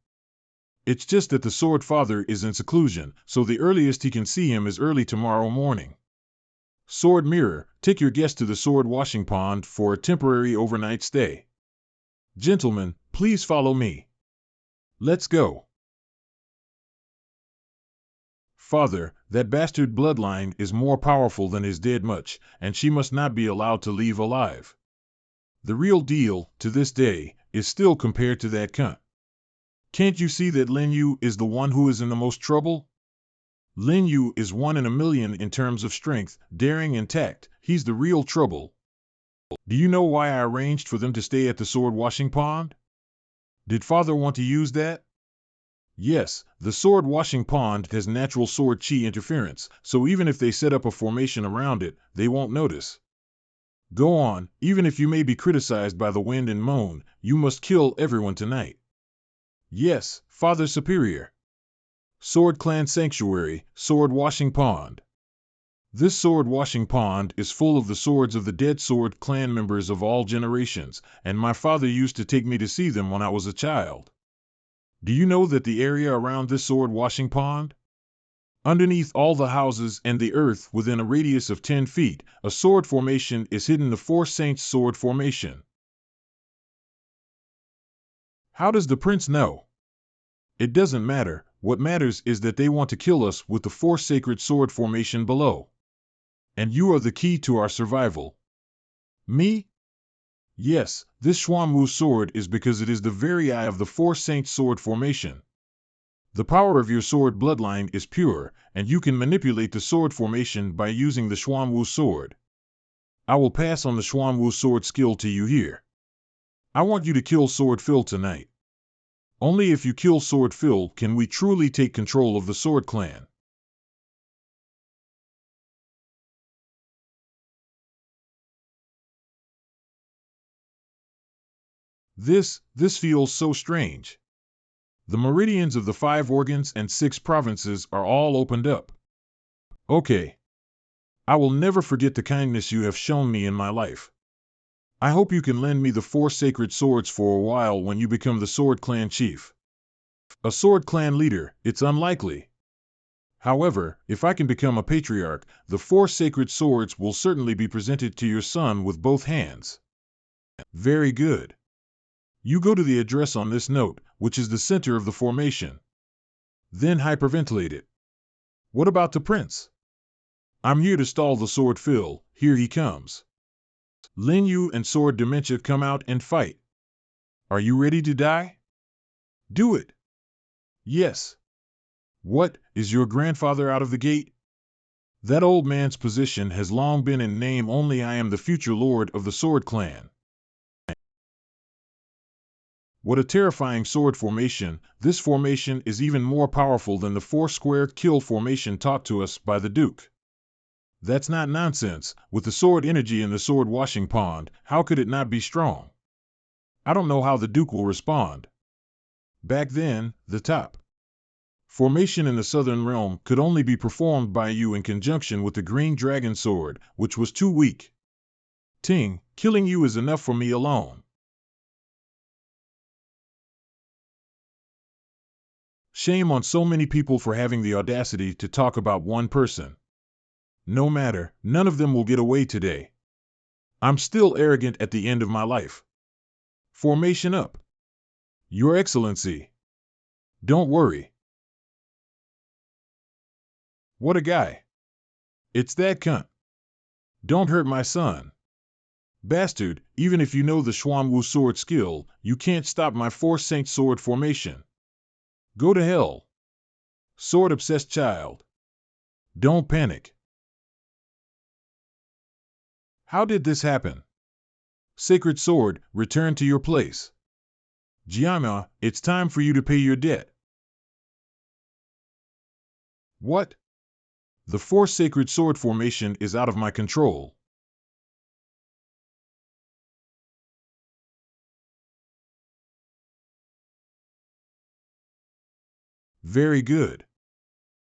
It's just that the Sword Father is in seclusion, so the earliest he can see him is early tomorrow morning. Sword Mirror, take your guest to the sword washing pond for a temporary overnight stay. Gentlemen, please follow me. Let's go. Father, that bastard bloodline is more powerful than his dead much, and she must not be allowed to leave alive. The real deal, to this day, is still compared to that cunt. Can't you see that Lin Yu is the one who is in the most trouble? Lin Yu is 1 in a million in terms of strength, daring and tact. He's the real trouble. Do you know why I arranged for them to stay at the sword washing pond? Did Father want to use that? Yes, the sword washing pond has natural sword chi interference, so even if they set up a formation around it, they won't notice. Go on, even if you may be criticized by the wind and moan, you must kill everyone tonight. Yes, Father Superior. Sword Clan Sanctuary, Sword Washing Pond. This sword washing pond is full of the swords of the dead Sword Clan members of all generations, and my father used to take me to see them when I was a child. Do you know that the area around this sword washing pond? Underneath all the houses and the earth within a radius of 10 feet, a sword formation is hidden, the Four Saints Sword Formation. How does the prince know? It doesn't matter. What matters is that they want to kill us with the Four Sacred Sword Formation below. And you are the key to our survival. Me? Yes, this Xuanwu sword is because it is the very eye of the Four Saints Sword Formation. The power of your sword bloodline is pure, and you can manipulate the sword formation by using the Xuanwu sword. I will pass on the Xuanwu sword skill to you here. I want you to kill Sword Phil tonight. Only if you kill Sword Phil can we truly take control of the Sword Clan. This feels so strange. The meridians of the 5 organs and 6 provinces are all opened up. Okay. I will never forget the kindness you have shown me in my life. I hope you can lend me the 4 sacred swords for a while when you become the Sword Clan chief. A Sword Clan leader, it's unlikely. However, if I can become a patriarch, the 4 sacred swords will certainly be presented to your son with both hands. Very good. You go to the address on this note, which is the center of the formation. Then hyperventilate it. What about the prince? I'm here to stall the Sword Phil. Here he comes. Lin Yu and Sword Dementia come out and fight. Are you ready to die? Do it. Yes. What, is your grandfather out of the gate? That old man's position has long been in name only. I am the future lord of the Sword Clan. What a terrifying sword formation. This formation is even more powerful than the 4-square kill formation taught to us by the Duke. That's not nonsense. With the sword energy in the sword washing pond, how could it not be strong? I don't know how the Duke will respond. Back then, the top formation in the Southern Realm could only be performed by you in conjunction with the Green Dragon Sword, which was too weak. Ting, killing you is enough for me alone. Shame on so many people for having the audacity to talk about one person. No matter, none of them will get away today. I'm still arrogant at the end of my life. Formation up. Your Excellency. Don't worry. What a guy. It's that cunt. Don't hurt my son. Bastard, even if you know the Xuanwu sword skill, you can't stop my 4 Saint sword formation. Go to hell. Sword-obsessed child. Don't panic. How did this happen? Sacred sword, return to your place. Jiama, it's time for you to pay your debt. What? The 4 sacred sword formation is out of my control. Very good.